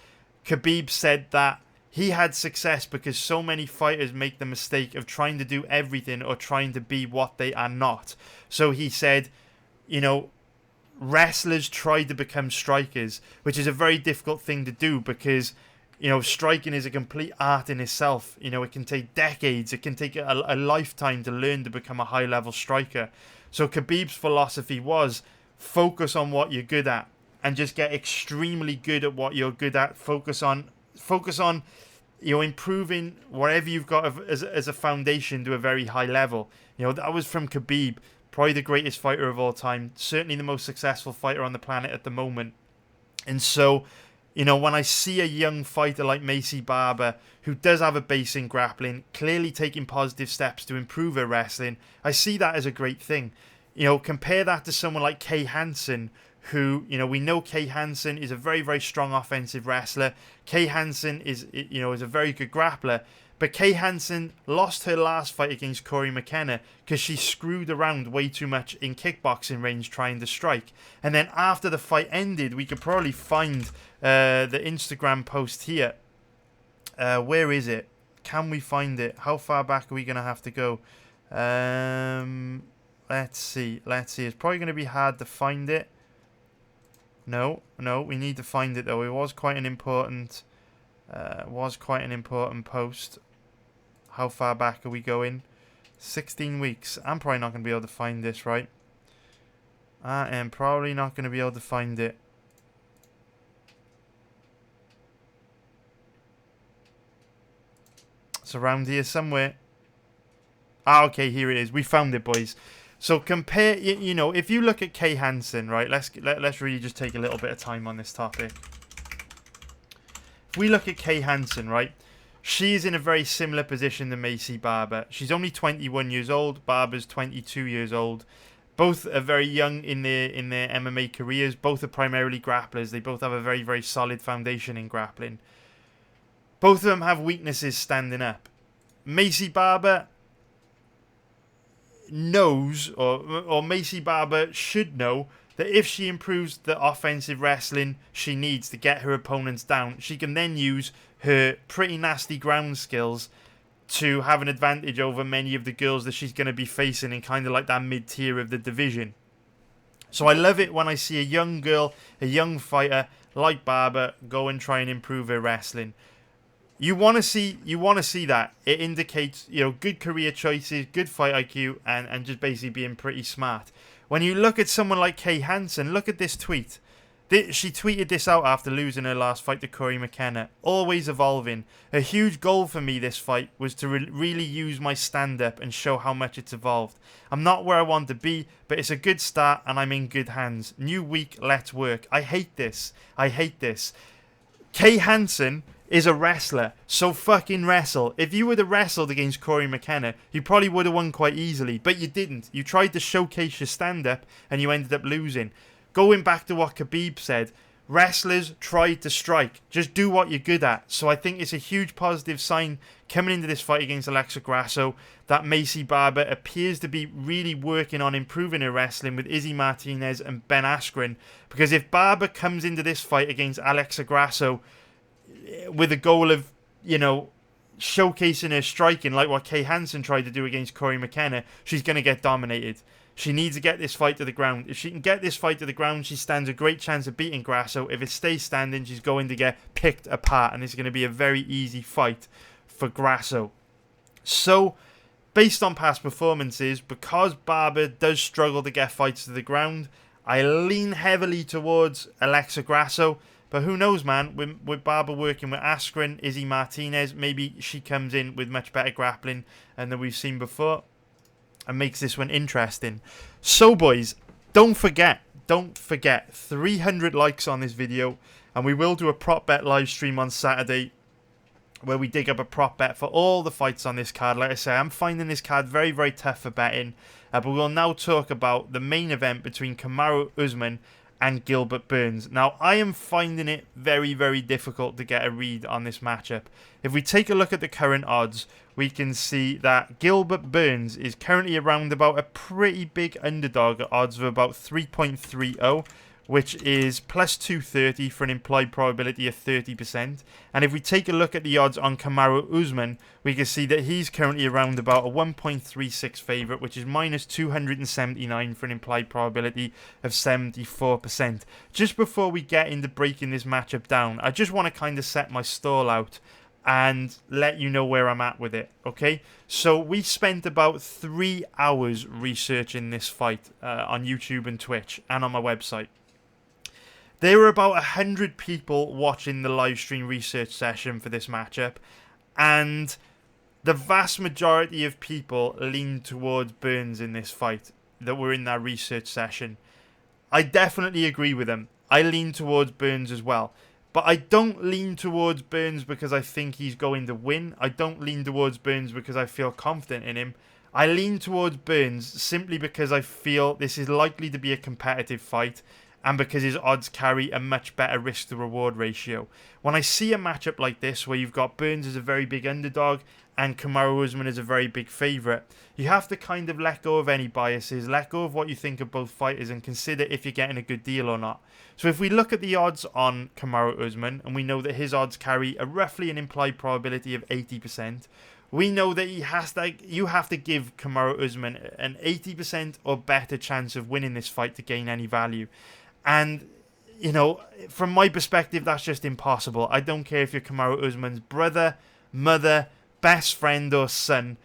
Khabib said that he had success because so many fighters make the mistake of trying to do everything or trying to be what they are not. So he said, wrestlers try to become strikers, which is a very difficult thing to do because striking is a complete art in itself. It can take decades. It can take a lifetime to learn to become a high-level striker. So Khabib's philosophy was focus on what you're good at and just get extremely good at what you're good at. Focus on improving whatever you've got as a foundation to a very high level. That was from Khabib, probably the greatest fighter of all time, certainly the most successful fighter on the planet at the moment. And so, when I see a young fighter like Maycee Barber, who does have a base in grappling, clearly taking positive steps to improve her wrestling, I see that as a great thing. Compare that to someone like Kay Hansen, who, we know Kay Hansen is a very, very strong offensive wrestler. Kay Hansen is a very good grappler. But Kay Hansen lost her last fight against Corey McKenna because she screwed around way too much in kickboxing range trying to strike. And then after the fight ended, we could probably find the Instagram post here. Where is it? Can we find it? How far back are we going to have to go? Let's see. It's probably going to be hard to find it. No, we need to find it though. It was quite an important post. How far back are we going? 16 weeks. I'm probably not going to be able to find this, right? I am probably not going to be able to find it. It's around here somewhere. Okay, here it is. We found it, boys. So compare, if you look at Kay Hansen, right? Let's really just take a little bit of time on this topic. If we look at Kay Hansen, right? She's in a very similar position to Maycee Barber. She's only 21 years old. Barber's 22 years old. Both are very young in their MMA careers. Both are primarily grapplers. They both have a very, very solid foundation in grappling. Both of them have weaknesses standing up. Maycee Barber knows, or Maycee Barber should know, that if she improves the offensive wrestling she needs to get her opponents down, she can then use her pretty nasty ground skills to have an advantage over many of the girls that she's going to be facing in kind of like that mid-tier of the division. So I love it when I see a young girl, a young fighter like Barber go and try and improve her wrestling. You want to see that. It indicates, good career choices, good fight IQ, and just basically being pretty smart. When you look at someone like Kay Hansen, look at this tweet. She tweeted this out after losing her last fight to Corey McKenna. Always evolving. A huge goal for me this fight was to really use my stand-up and show how much it's evolved. I'm not where I want to be, but it's a good start and I'm in good hands. New week, let's work. I hate this. Kay Hansen is a wrestler, so fucking wrestle. If you would have wrestled against Corey McKenna, you probably would have won quite easily, but you didn't. You tried to showcase your stand-up and you ended up losing. Going back to what Khabib said, wrestlers try to strike. Just do what you're good at. So I think it's a huge positive sign coming into this fight against Alexa Grasso that Maycee Barber appears to be really working on improving her wrestling with Izzy Martinez and Ben Askren. Because if Barber comes into this fight against Alexa Grasso with a goal of, showcasing her striking like what Kay Hansen tried to do against Corey McKenna, she's going to get dominated. She needs to get this fight to the ground. If she can get this fight to the ground, she stands a great chance of beating Grasso. If it stays standing, she's going to get picked apart, and it's going to be a very easy fight for Grasso. So, based on past performances, because Barber does struggle to get fights to the ground, I lean heavily towards Alexa Grasso. But who knows, man? With Barber working with Askren, Izzy Martinez, maybe she comes in with much better grappling than we've seen before and makes this one interesting. So, boys, don't forget 300 likes on this video, and we will do a prop bet live stream on Saturday where we dig up a prop bet for all the fights on this card. Like I say, I'm finding this card very, very tough for betting, but we'll now talk about the main event between Kamaru Usman and Gilbert Burns. Now, I am finding it very, very difficult to get a read on this matchup. If we take a look at the current odds, we can see that Gilbert Burns is currently around about a pretty big underdog at odds of about 3.30, which is plus 230 for an implied probability of 30%. And if we take a look at the odds on Kamaru Usman, we can see that he's currently around about a 1.36 favourite, which is minus 279 for an implied probability of 74%. Just before we get into breaking this matchup down, I just want to kind of set my stall out and let you know where I'm at with it, okay? So we spent about 3 hours researching this fight on YouTube and Twitch and on my website. There were about 100 people watching the live stream research session for this matchup, and the vast majority of people leaned towards Burns in this fight that were in that research session. I definitely agree with them. I lean towards Burns as well. But I don't lean towards Burns because I think he's going to win. I don't lean towards Burns because I feel confident in him. I lean towards Burns simply because I feel this is likely to be a competitive fight and because his odds carry a much better risk to reward ratio. When I see a matchup like this where you've got Burns as a very big underdog and Kamaru Usman as a very big favourite, you have to kind of let go of any biases, let go of what you think of both fighters and consider if you're getting a good deal or not. So if we look at the odds on Kamaru Usman, and we know that his odds carry roughly an implied probability of 80%, we know that you have to give Kamaru Usman an 80% or better chance of winning this fight to gain any value. And, from my perspective, that's just impossible. I don't care if you're Kamaru Usman's brother, mother, best friend or son.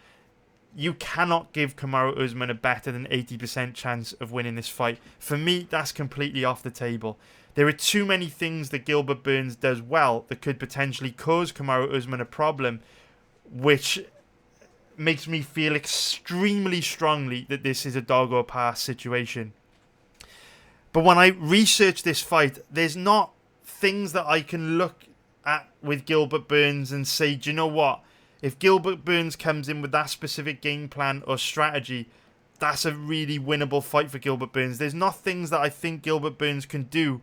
You cannot give Kamaru Usman a better than 80% chance of winning this fight. For me, that's completely off the table. There are too many things that Gilbert Burns does well that could potentially cause Kamaru Usman a problem, which makes me feel extremely strongly that this is a dog or pass situation. But when I research this fight, there's not things that I can look at with Gilbert Burns and say, do you know what? If Gilbert Burns comes in with that specific game plan or strategy, that's a really winnable fight for Gilbert Burns. There's not things that I think Gilbert Burns can do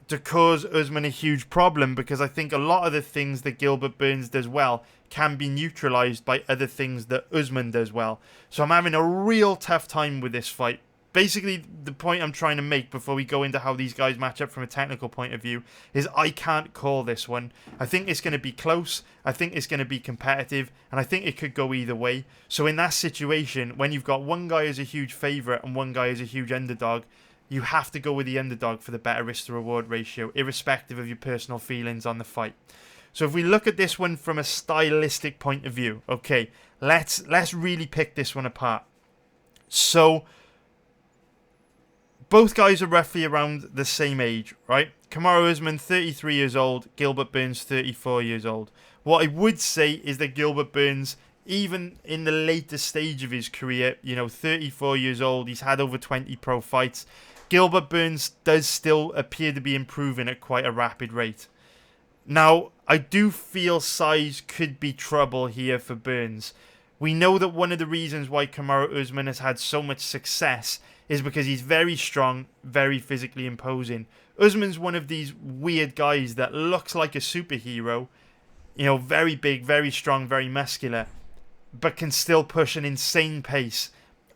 to cause Usman a huge problem, because I think a lot of the things that Gilbert Burns does well can be neutralized by other things that Usman does well. So I'm having a real tough time with this fight. basically the point I'm trying to make before we go into how these guys match up from a technical point of view is I can't call this one. I think it's going to be close. I think it's going to be competitive, and I think it could go either way. So in that situation, when you've got one guy as a huge favourite and one guy as a huge underdog, you have to go with the underdog for the better risk to reward ratio, irrespective of your personal feelings on the fight. So if we look at this one from a stylistic point of view, okay, let's really pick this one apart. So both guys are roughly around the same age, right? Kamaru Usman, 33 years old. Gilbert Burns, 34 years old. What I would say is that Gilbert Burns, even in the later stage of his career, 34 years old, he's had over 20 pro fights. Gilbert Burns does still appear to be improving at quite a rapid rate. Now, I do feel size could be trouble here for Burns. We know that one of the reasons why Kamaru Usman has had so much success is because he's very strong, very physically imposing. Usman's one of these weird guys that looks like a superhero, very big, very strong, very muscular, but can still push an insane pace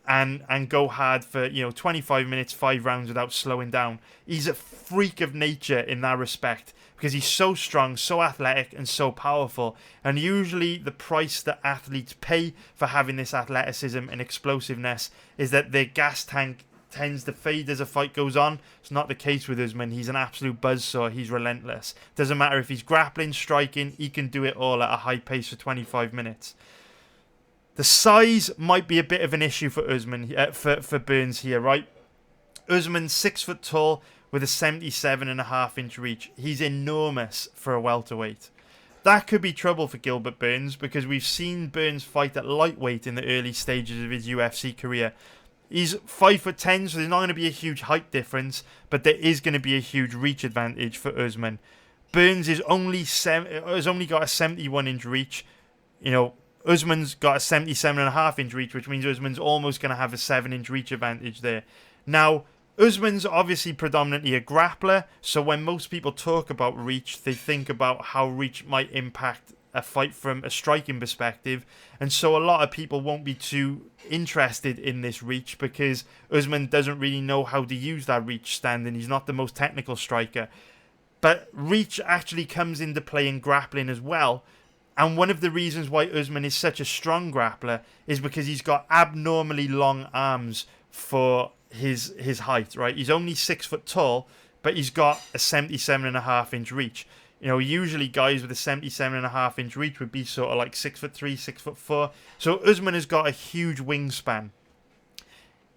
and go hard for 25 minutes, 5 rounds without slowing down. He's a freak of nature in that respect because he's so strong, so athletic, and so powerful. And usually the price that athletes pay for having this athleticism and explosiveness is that their gas tank tends to fade as a fight goes on. It's not the case with Usman. He's an absolute buzzsaw. He's relentless. Doesn't matter if he's grappling, striking, he can do it all at a high pace for 25 minutes. The size might be a bit of an issue for Usman, for Burns here, right? Usman's 6 foot tall with a 77.5-inch reach. He's enormous for a welterweight. That could be trouble for Gilbert Burns because we've seen Burns fight at lightweight in the early stages of his UFC career. He's 5'10", so there's not going to be a huge height difference, but there is going to be a huge reach advantage for Usman. Burns has only got a 71-inch reach. Usman's got a 77.5-inch reach, which means Usman's almost going to have a 7-inch reach advantage there. Now, Usman's obviously predominantly a grappler, so when most people talk about reach, they think about how reach might impact a fight from a striking perspective, and so a lot of people won't be too interested in this reach because Usman doesn't really know how to use that reach standing. He's not the most technical striker. But reach actually comes into play in grappling as well. And one of the reasons why Usman is such a strong grappler is because he's got abnormally long arms for his height, right? He's only 6 foot tall, but he's got a 77.5-inch reach. Usually guys with a 77.5-inch reach would be sort of like 6'3", 6'4". So Usman has got a huge wingspan.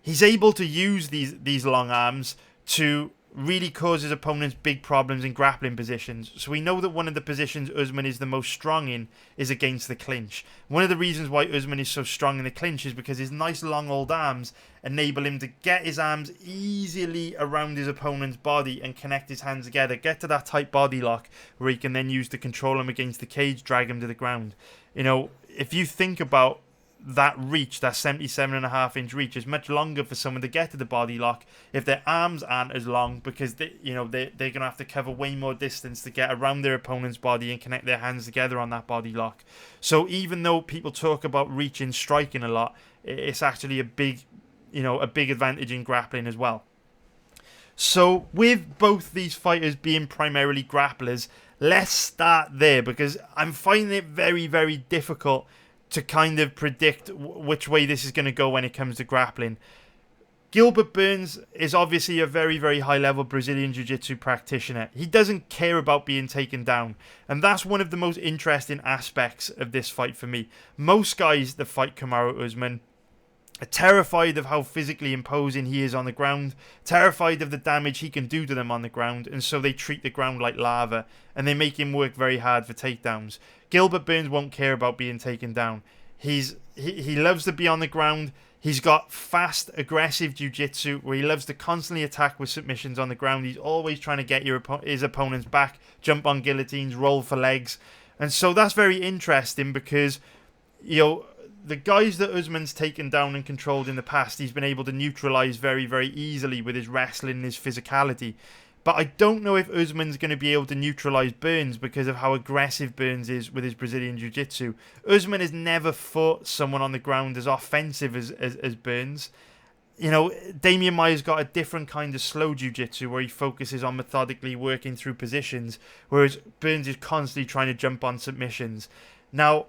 He's able to use these long arms to really cause his opponents big problems in grappling positions. So we know that one of the positions Usman is the most strong in is against the clinch. One of the reasons why Usman is so strong in the clinch is because his nice long old arms enable him to get his arms easily around his opponent's body and connect his hands together, get to that tight body lock where he can then use to control him against the cage, drag him to the ground. If you think about that reach, that 77.5-inch reach, is much longer for someone to get to the body lock if their arms aren't as long because they're going to have to cover way more distance to get around their opponent's body and connect their hands together on that body lock. So even though people talk about reach in striking a lot, it's actually a big advantage in grappling as well. So with both these fighters being primarily grapplers, let's start there because I'm finding it very, very difficult to kind of predict which way this is going to go when it comes to grappling. Gilbert Burns is obviously a very, very high-level Brazilian Jiu-Jitsu practitioner. He doesn't care about being taken down, and that's one of the most interesting aspects of this fight for me. Most guys that fight Kamaru Usman are terrified of how physically imposing he is on the ground, terrified of the damage he can do to them on the ground, and so they treat the ground like lava, and they make him work very hard for takedowns. Gilbert Burns won't care about being taken down. He loves to be on the ground. He's got fast, aggressive jiu-jitsu where he loves to constantly attack with submissions on the ground. He's always trying to get his opponent's back, jump on guillotines, roll for legs. And so that's very interesting because, the guys that Usman's taken down and controlled in the past, he's been able to neutralize very, very easily with his wrestling and his physicality. But I don't know if Usman's going to be able to neutralize Burns because of how aggressive Burns is with his Brazilian Jiu-Jitsu. Usman has never fought someone on the ground as offensive as Burns. you know, Damian Maia's got a different kind of slow jiu-jitsu where he focuses on methodically working through positions, whereas Burns is constantly trying to jump on submissions. Now,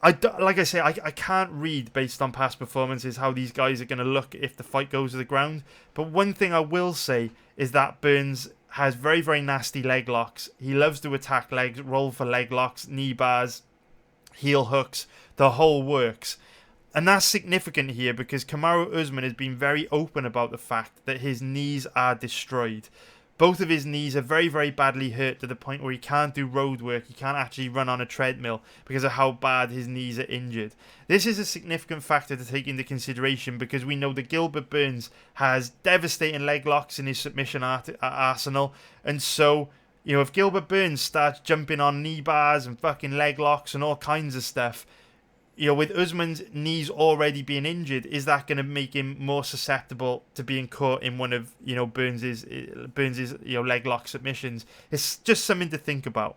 like I say, I can't read based on past performances how these guys are going to look if the fight goes to the ground. But one thing I will say is that Burns has very, very nasty leg locks. He loves to attack legs, roll for leg locks, knee bars, heel hooks, the whole works. And that's significant here because Kamaru Usman has been very open about the fact that his knees are destroyed. Both of his knees are very, very badly hurt to the point where he can't do road work. He can't actually run on a treadmill because of how bad his knees are injured. This is a significant factor to take into consideration because we know that Gilbert Burns has devastating leg locks in his submission arsenal. And so, you know, if Gilbert Burns starts jumping on knee bars and fucking leg locks and all kinds of stuff, you know, with Usman's knees already being injured, is that going to make him more susceptible to being caught in one of, you know, Burns's leg lock submissions? It's just something to think about.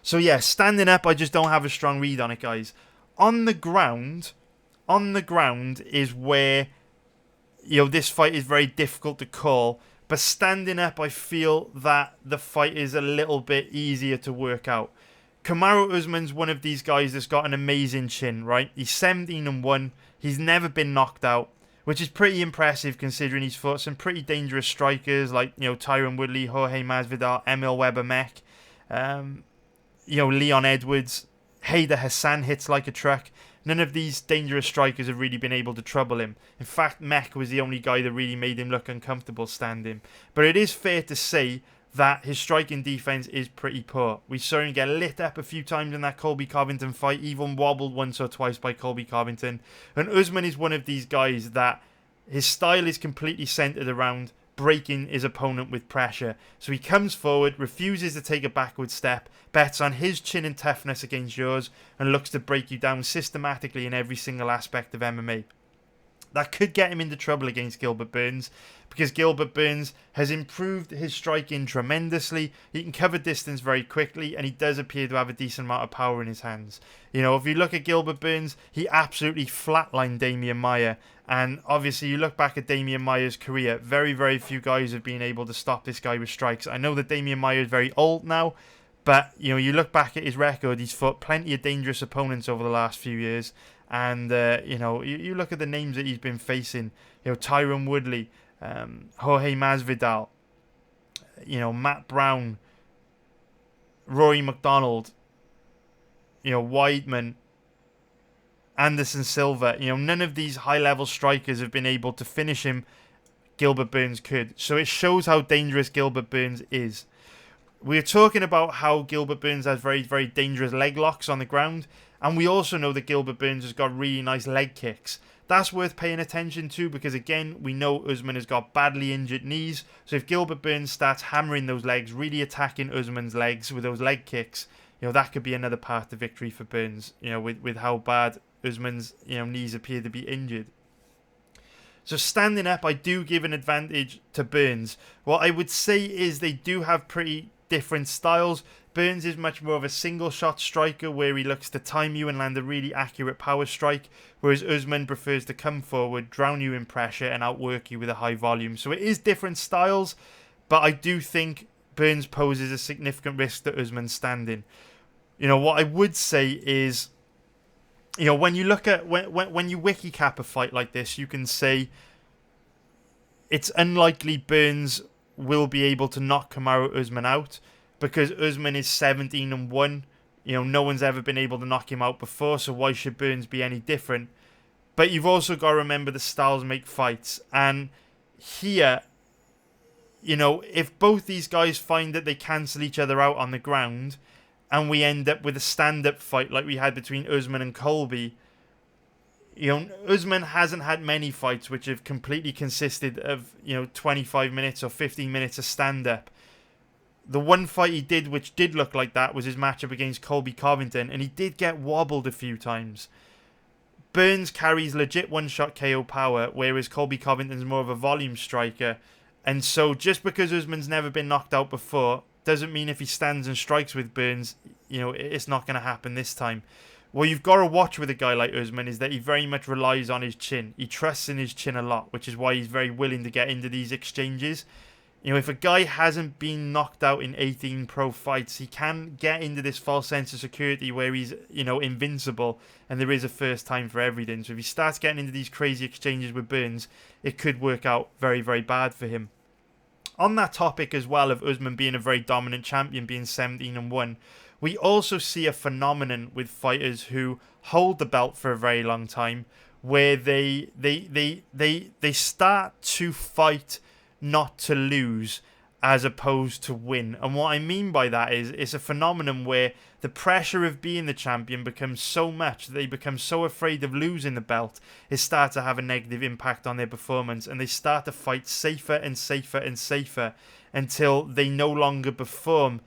So yeah, standing up, I just don't have a strong read on it, guys. On the ground is where, you know, this fight is very difficult to call. But standing up, I feel that the fight is a little bit easier to work out. Kamaru Usman's one of these guys that's got an amazing chin, right? He's 17-1. He's never been knocked out, which is pretty impressive considering he's fought some pretty dangerous strikers like, you know, Tyron Woodley, Jorge Masvidal, Emil Weber-Mech, you know, Leon Edwards, Hayder Hassan hits like a truck. None of these dangerous strikers have really been able to trouble him. In fact, Mech was the only guy that really made him look uncomfortable standing. But it is fair to say that his striking defense is pretty poor. We saw him get lit up a few times in that Colby Covington fight, even wobbled once or twice by Colby Covington. And Usman is one of these guys that his style is completely centered around breaking his opponent with pressure. So he comes forward, refuses to take a backward step, bets on his chin and toughness against yours, and looks to break you down systematically in every single aspect of MMA. That could get him into trouble against Gilbert Burns because Gilbert Burns has improved his striking tremendously. He can cover distance very quickly and he does appear to have a decent amount of power in his hands. You know, if you look at Gilbert Burns, he absolutely flatlined Damian Maia. And obviously you look back at Damian Maia's career, very, very few guys have been able to stop this guy with strikes. I know that Damian Maia is very old now, but you know, you look back at his record, he's fought plenty of dangerous opponents over the last few years. And, you know, you look at the names that he's been facing, you know, Tyron Woodley, Jorge Masvidal, you know, Matt Brown, Rory McDonald, you know, Weidman, Anderson Silva. You know, none of these high-level strikers have been able to finish him. Gilbert Burns could. So it shows how dangerous Gilbert Burns is. We're talking about how Gilbert Burns has very, very dangerous leg locks on the ground. And we also know that Gilbert Burns has got really nice leg kicks. That's worth paying attention to because, again, we know Usman has got badly injured knees. So if Gilbert Burns starts hammering those legs, really attacking Usman's legs with those leg kicks, you know, that could be another path to victory for Burns, you know, with how bad Usman's, you know, knees appear to be injured. So standing up, I do give an advantage to Burns. What I would say is they do have pretty different styles. Burns is much more of a single shot striker where he looks to time you and land a really accurate power strike, whereas Usman prefers to come forward, drown you in pressure and outwork you with a high volume. So it is different styles, but I do think Burns poses a significant risk to Usman standing. You know, what I would say is, you know, when you look at when you wiki cap a fight like this, you can say it's unlikely Burns will be able to knock Kamaru Usman out because Usman is 17-1. You know, no one's ever been able to knock him out before, so why should Burns be any different? But you've also got to remember the styles make fights. And here, you know, if both these guys find that they cancel each other out on the ground and we end up with a stand-up fight like we had between Usman and Colby, you know, Usman hasn't had many fights which have completely consisted of, you know, 25 minutes or 15 minutes of stand-up. The one fight he did which did look like that was his matchup against Colby Covington, and he did get wobbled a few times. Burns carries legit one-shot KO power, whereas Colby Covington's more of a volume striker. And so just because Usman's never been knocked out before doesn't mean if he stands and strikes with Burns, you know, it's not going to happen this time. what you've got to watch with a guy like Usman is that he very much relies on his chin. He trusts in his chin a lot, which is why he's very willing to get into these exchanges. You know, if a guy hasn't been knocked out in 18 pro fights, he can get into this false sense of security where he's, you know, invincible, and there is a first time for everything. So if he starts getting into these crazy exchanges with Burns, it could work out very, very bad for him. On that topic as well of Usman being a very dominant champion, being 17-1, we also see a phenomenon with fighters who hold the belt for a very long time, where they start to fight not to lose as opposed to win. And what I mean by that is it's a phenomenon where the pressure of being the champion becomes so much that they become so afraid of losing the belt, it starts to have a negative impact on their performance, and they start to fight safer and safer and safer until they no longer perform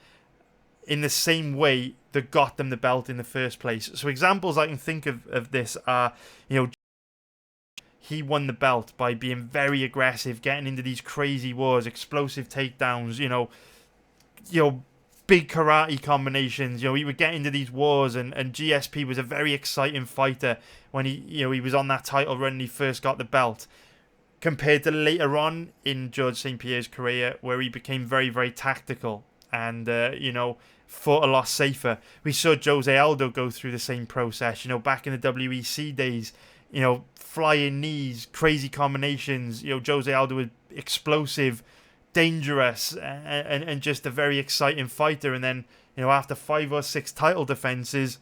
in the same way that got them the belt in the first place. So examples I can think of this are, you know, he won the belt by being very aggressive, getting into these crazy wars, explosive takedowns, you know, big karate combinations. You know, he would get into these wars, and GSP was a very exciting fighter when he was on that title run and he first got the belt. Compared to later on in George St. Pierre's career, where he became very, very tactical and, fought a lot safer. We saw Jose Aldo go through the same process, you know, back in the WEC days, you know, flying knees, crazy combinations. You know, Jose Aldo was explosive, dangerous, and just a very exciting fighter. And then, you know, after 5 or 6 title defenses,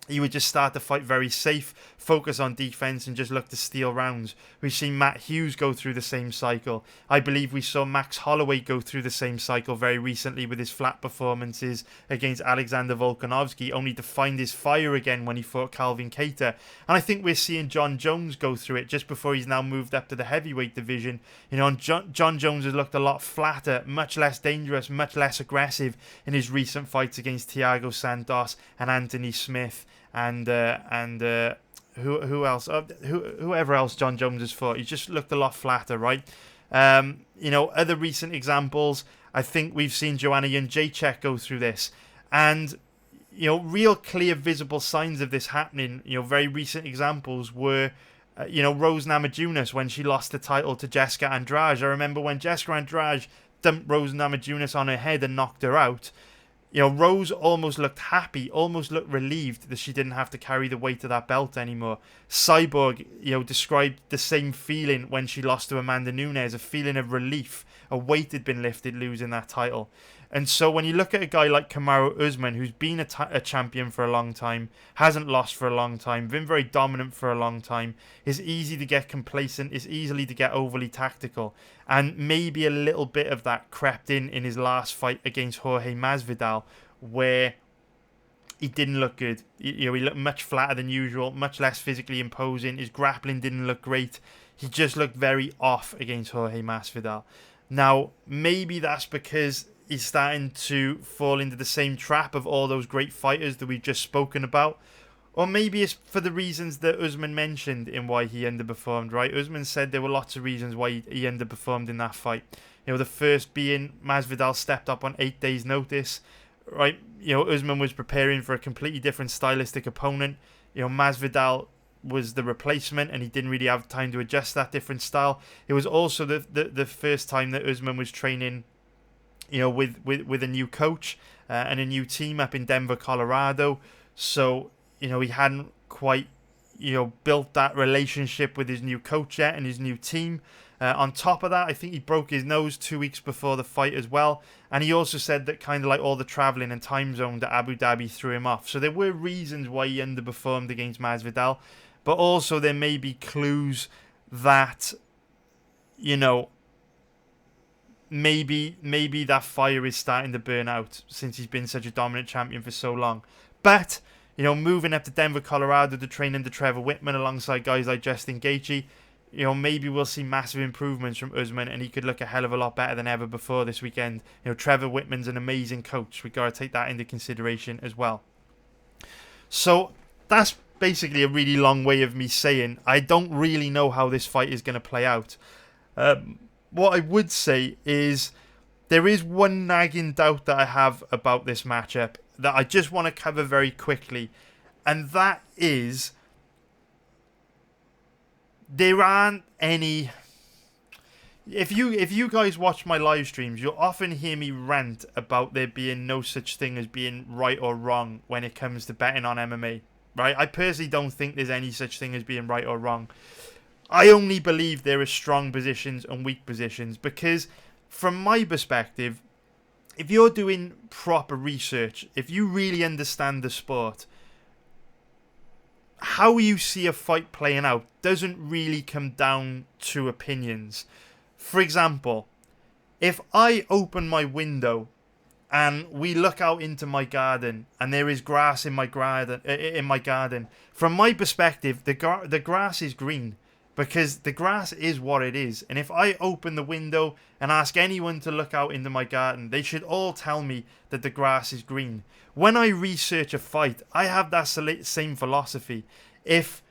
he would just start to fight very safe, focus on defense, and just look to steal rounds. We've seen Matt Hughes go through the same cycle. I believe we saw Max Holloway go through the same cycle very recently with his flat performances against Alexander Volkanovski, only to find his fire again when he fought Calvin Kattar. And I think we're seeing John Jones go through it just before he's now moved up to the heavyweight division. You know, and John Jones has looked a lot flatter, much less dangerous, much less aggressive in his recent fights against Thiago Santos and Anthony Smith. And who else? Whoever else John Jones has fought, he's just looked a lot flatter, right? You know, other recent examples, I think we've seen Joanna Jędrzejczyk go through this, and you know, real clear, visible signs of this happening. You know, very recent examples were, Rose Namajunas when she lost the title to Jessica Andrade. I remember when Jessica Andrade dumped Rose Namajunas on her head and knocked her out. You know, Rose almost looked happy, almost looked relieved that she didn't have to carry the weight of that belt anymore. Cyborg, you know, described the same feeling when she lost to Amanda Nunes, a feeling of relief. A weight had been lifted losing that title. And so when you look at a guy like Kamaru Usman, who's been a champion for a long time, hasn't lost for a long time, been very dominant for a long time, it's easy to get complacent, it's easily to get overly tactical. And maybe a little bit of that crept in his last fight against Jorge Masvidal, where he didn't look good. You know, he looked much flatter than usual, much less physically imposing. His grappling didn't look great. He just looked very off against Jorge Masvidal. Now, maybe that's because he's starting to fall into the same trap of all those great fighters that we've just spoken about. Or maybe it's for the reasons that Usman mentioned in why he underperformed, right? Usman said there were lots of reasons why he underperformed in that fight. You know, the first being Masvidal stepped up on 8 days' notice, right? You know, Usman was preparing for a completely different stylistic opponent. You know, Masvidal was the replacement and he didn't really have time to adjust that different style. It was also the first time that Usman was training, you know, with a new coach and a new team up in Denver, Colorado. So, you know, he hadn't quite, you know, built that relationship with his new coach yet and his new team. On top of that, I think he broke his nose 2 weeks before the fight as well. And he also said that kind of like all the traveling and time zone to Abu Dhabi threw him off. So there were reasons why he underperformed against Masvidal. But also there may be clues that, you know, maybe that fire is starting to burn out since he's been such a dominant champion for so long. But, you know, moving up to Denver, Colorado to train under Trevor Whitman alongside guys like Justin Gaethje, you know, maybe we'll see massive improvements from Usman and he could look a hell of a lot better than ever before this weekend. You know, Trevor Whitman's an amazing coach. We've got to take that into consideration as well. So that's basically a really long way of me saying I don't really know how this fight is going to play out. What I would say is there is one nagging doubt that I have about this matchup that I just want to cover very quickly. And that is, there aren't any... If you guys watch my live streams, you'll often hear me rant about there being no such thing as being right or wrong when it comes to betting on MMA, right? I personally don't think there's any such thing as being right or wrong. I only believe there are strong positions and weak positions because, from my perspective, if you're doing proper research, if you really understand the sport, how you see a fight playing out doesn't really come down to opinions. For example, if I open my window and we look out into my garden and there is grass in my garden, from my perspective, the grass is green because the grass is what it is. And if I open the window and ask anyone to look out into my garden, they should all tell me that the grass is green. When I research a fight, I have that same philosophy. If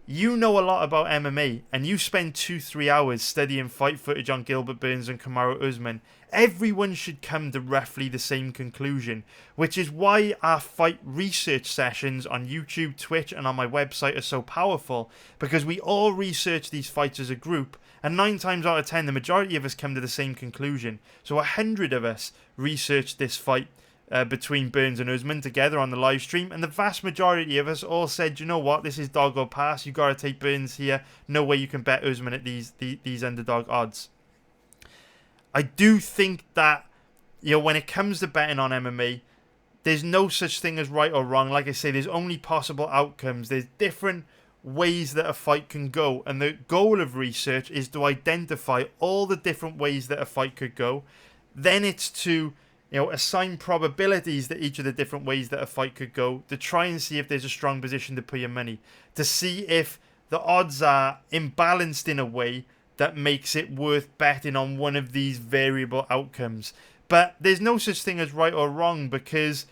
you know a lot about MMA and you spend 2-3 hours studying fight footage on Gilbert Burns and Kamaru Usman, everyone should come to roughly the same conclusion, which is why our fight research sessions on YouTube, Twitch and on my website are so powerful, because we all research these fights as a group, and 9 times out of 10 the majority of us come to the same conclusion. So 100 of us researched this fight between Burns and Usman together on the live stream, and the vast majority of us all said, you know what, this is dog or pass, you got to take Burns here, no way you can bet Usman at these underdog odds. I do think that, you know, when it comes to betting on MMA, there's no such thing as right or wrong. Like I say, there's only possible outcomes. There's different ways that a fight can go, and the goal of research is to identify all the different ways that a fight could go. Then it's to, you know, assign probabilities to each of the different ways that a fight could go, to try and see if there's a strong position to put your money, to see if the odds are imbalanced in a way that makes it worth betting on one of these variable outcomes. But there's no such thing as right or wrong because,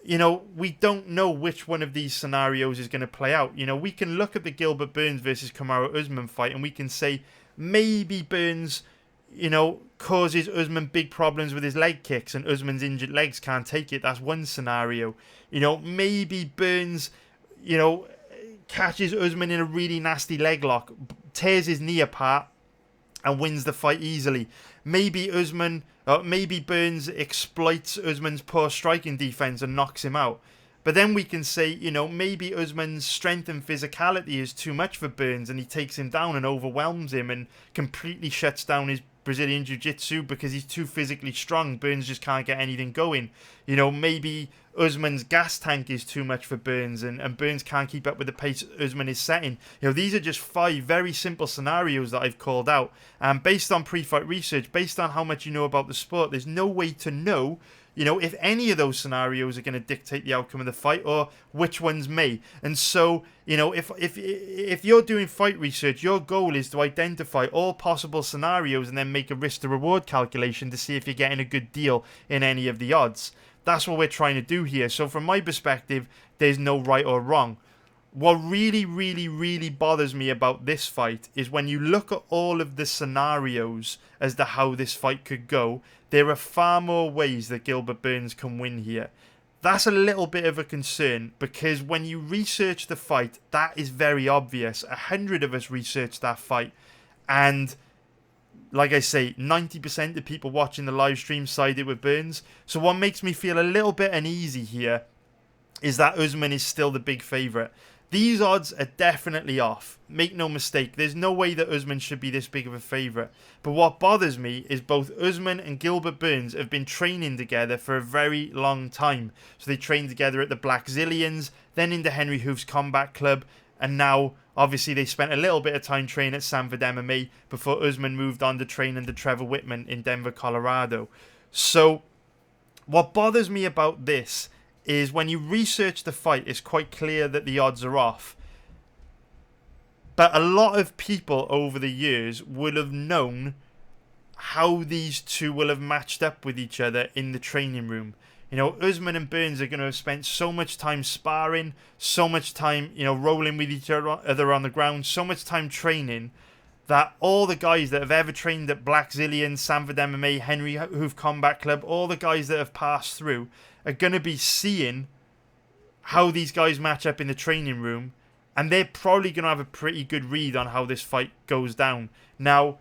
you know, we don't know which one of these scenarios is going to play out. You know, we can look at the Gilbert Burns versus Kamaru Usman fight and we can say maybe Burns, you know, causes Usman big problems with his leg kicks and Usman's injured legs can't take it. That's one scenario. You know, maybe Burns, you know, catches Usman in a really nasty leg lock, tears his knee apart and wins the fight easily. Maybe Burns exploits Usman's poor striking defense and knocks him out. But then we can say, you know, maybe Usman's strength and physicality is too much for Burns and he takes him down and overwhelms him and completely shuts down his Brazilian Jiu-Jitsu because he's too physically strong. Burns just can't get anything going. You know, maybe Usman's gas tank is too much for Burns and Burns can't keep up with the pace Usman is setting. You know, these are just 5 very simple scenarios that I've called out. And based on pre-fight research, based on how much you know about the sport, there's no way to know, you know, if any of those scenarios are going to dictate the outcome of the fight or which ones may. And so, you know, if you're doing fight research, your goal is to identify all possible scenarios and then make a risk to reward calculation to see if you're getting a good deal in any of the odds. That's what we're trying to do here. So from my perspective, there's no right or wrong. What really, really, really bothers me about this fight is when you look at all of the scenarios as to how this fight could go, there are far more ways that Gilbert Burns can win here. That's a little bit of a concern because when you research the fight, that is very obvious. 100 of us researched that fight, and like I say, 90% of people watching the live stream sided with Burns. So what makes me feel a little bit uneasy here is that Usman is still the big favourite. These odds are definitely off. Make no mistake, there's no way that Usman should be this big of a favourite. But what bothers me is both Usman and Gilbert Burns have been training together for a very long time. So they trained together at the Black Zillions, then into Henry Hooft's Combat Club, and now, obviously, they spent a little bit of time training at Sanford MMA before Usman moved on to train under Trevor Whitman in Denver, Colorado. So, what bothers me about this is when you research the fight, it's quite clear that the odds are off. But a lot of people over the years would have known how these two will have matched up with each other in the training room. You know, Usman and Burns are going to have spent so much time sparring, so much time, you know, rolling with each other on the ground, so much time training, that all the guys that have ever trained at Black Zillion, Sanford MMA, Henry Hooft Combat Club, all the guys that have passed through are going to be seeing how these guys match up in the training room, and they're probably going to have a pretty good read on how this fight goes down. Now,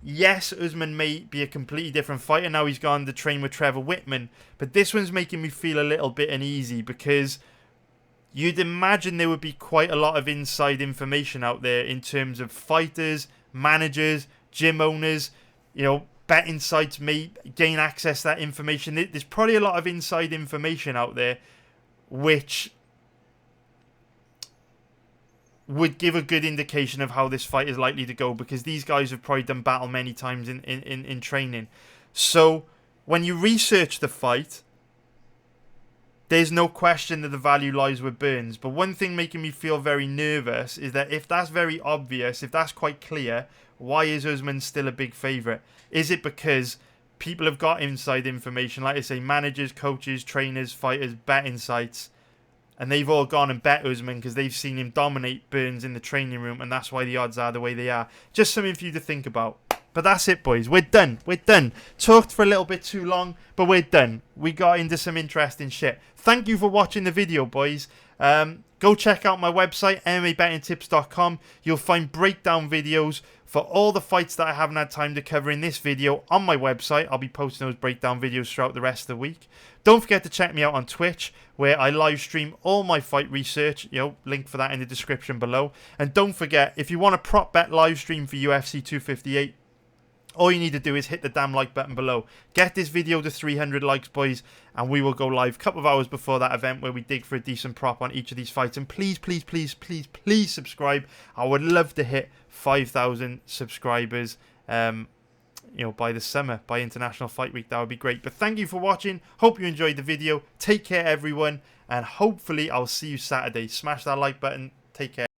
yes, Usman may be a completely different fighter. Now he's gone to train with Trevor Whitman. But this one's making me feel a little bit uneasy because you'd imagine there would be quite a lot of inside information out there in terms of fighters, managers, gym owners. You know, betting sites may gain access to that information. There's probably a lot of inside information out there which would give a good indication of how this fight is likely to go, because these guys have probably done battle many times in training. So when you research the fight, there's no question that the value lies with Burns. But one thing making me feel very nervous is that if that's very obvious, if that's quite clear, why is Usman still a big favourite? Is it because people have got inside information, like I say, managers, coaches, trainers, fighters, betting sites, and they've all gone and bet Usman because they've seen him dominate Burns in the training room, and that's why the odds are the way they are? Just something for you to think about. But that's it, boys. We're done. We're done. Talked for a little bit too long, but we're done. We got into some interesting shit. Thank you for watching the video, boys. Go check out my website, MMABettingTips.com. You'll find breakdown videos for all the fights that I haven't had time to cover in this video on my website. I'll be posting those breakdown videos throughout the rest of the week. Don't forget to check me out on Twitch, where I live stream all my fight research. Link for that in the description below. And don't forget, if you want a prop bet live stream for UFC 258, all you need to do is hit the damn like button below. Get this video to 300 likes, boys, and we will go live a couple of hours before that event where we dig for a decent prop on each of these fights. And please, please, please, please, please subscribe. I would love to hit 5,000 subscribers, by the summer, by International Fight Week. That would be great. But thank you for watching. Hope you enjoyed the video. Take care, everyone, and hopefully I'll see you Saturday. Smash that like button. Take care.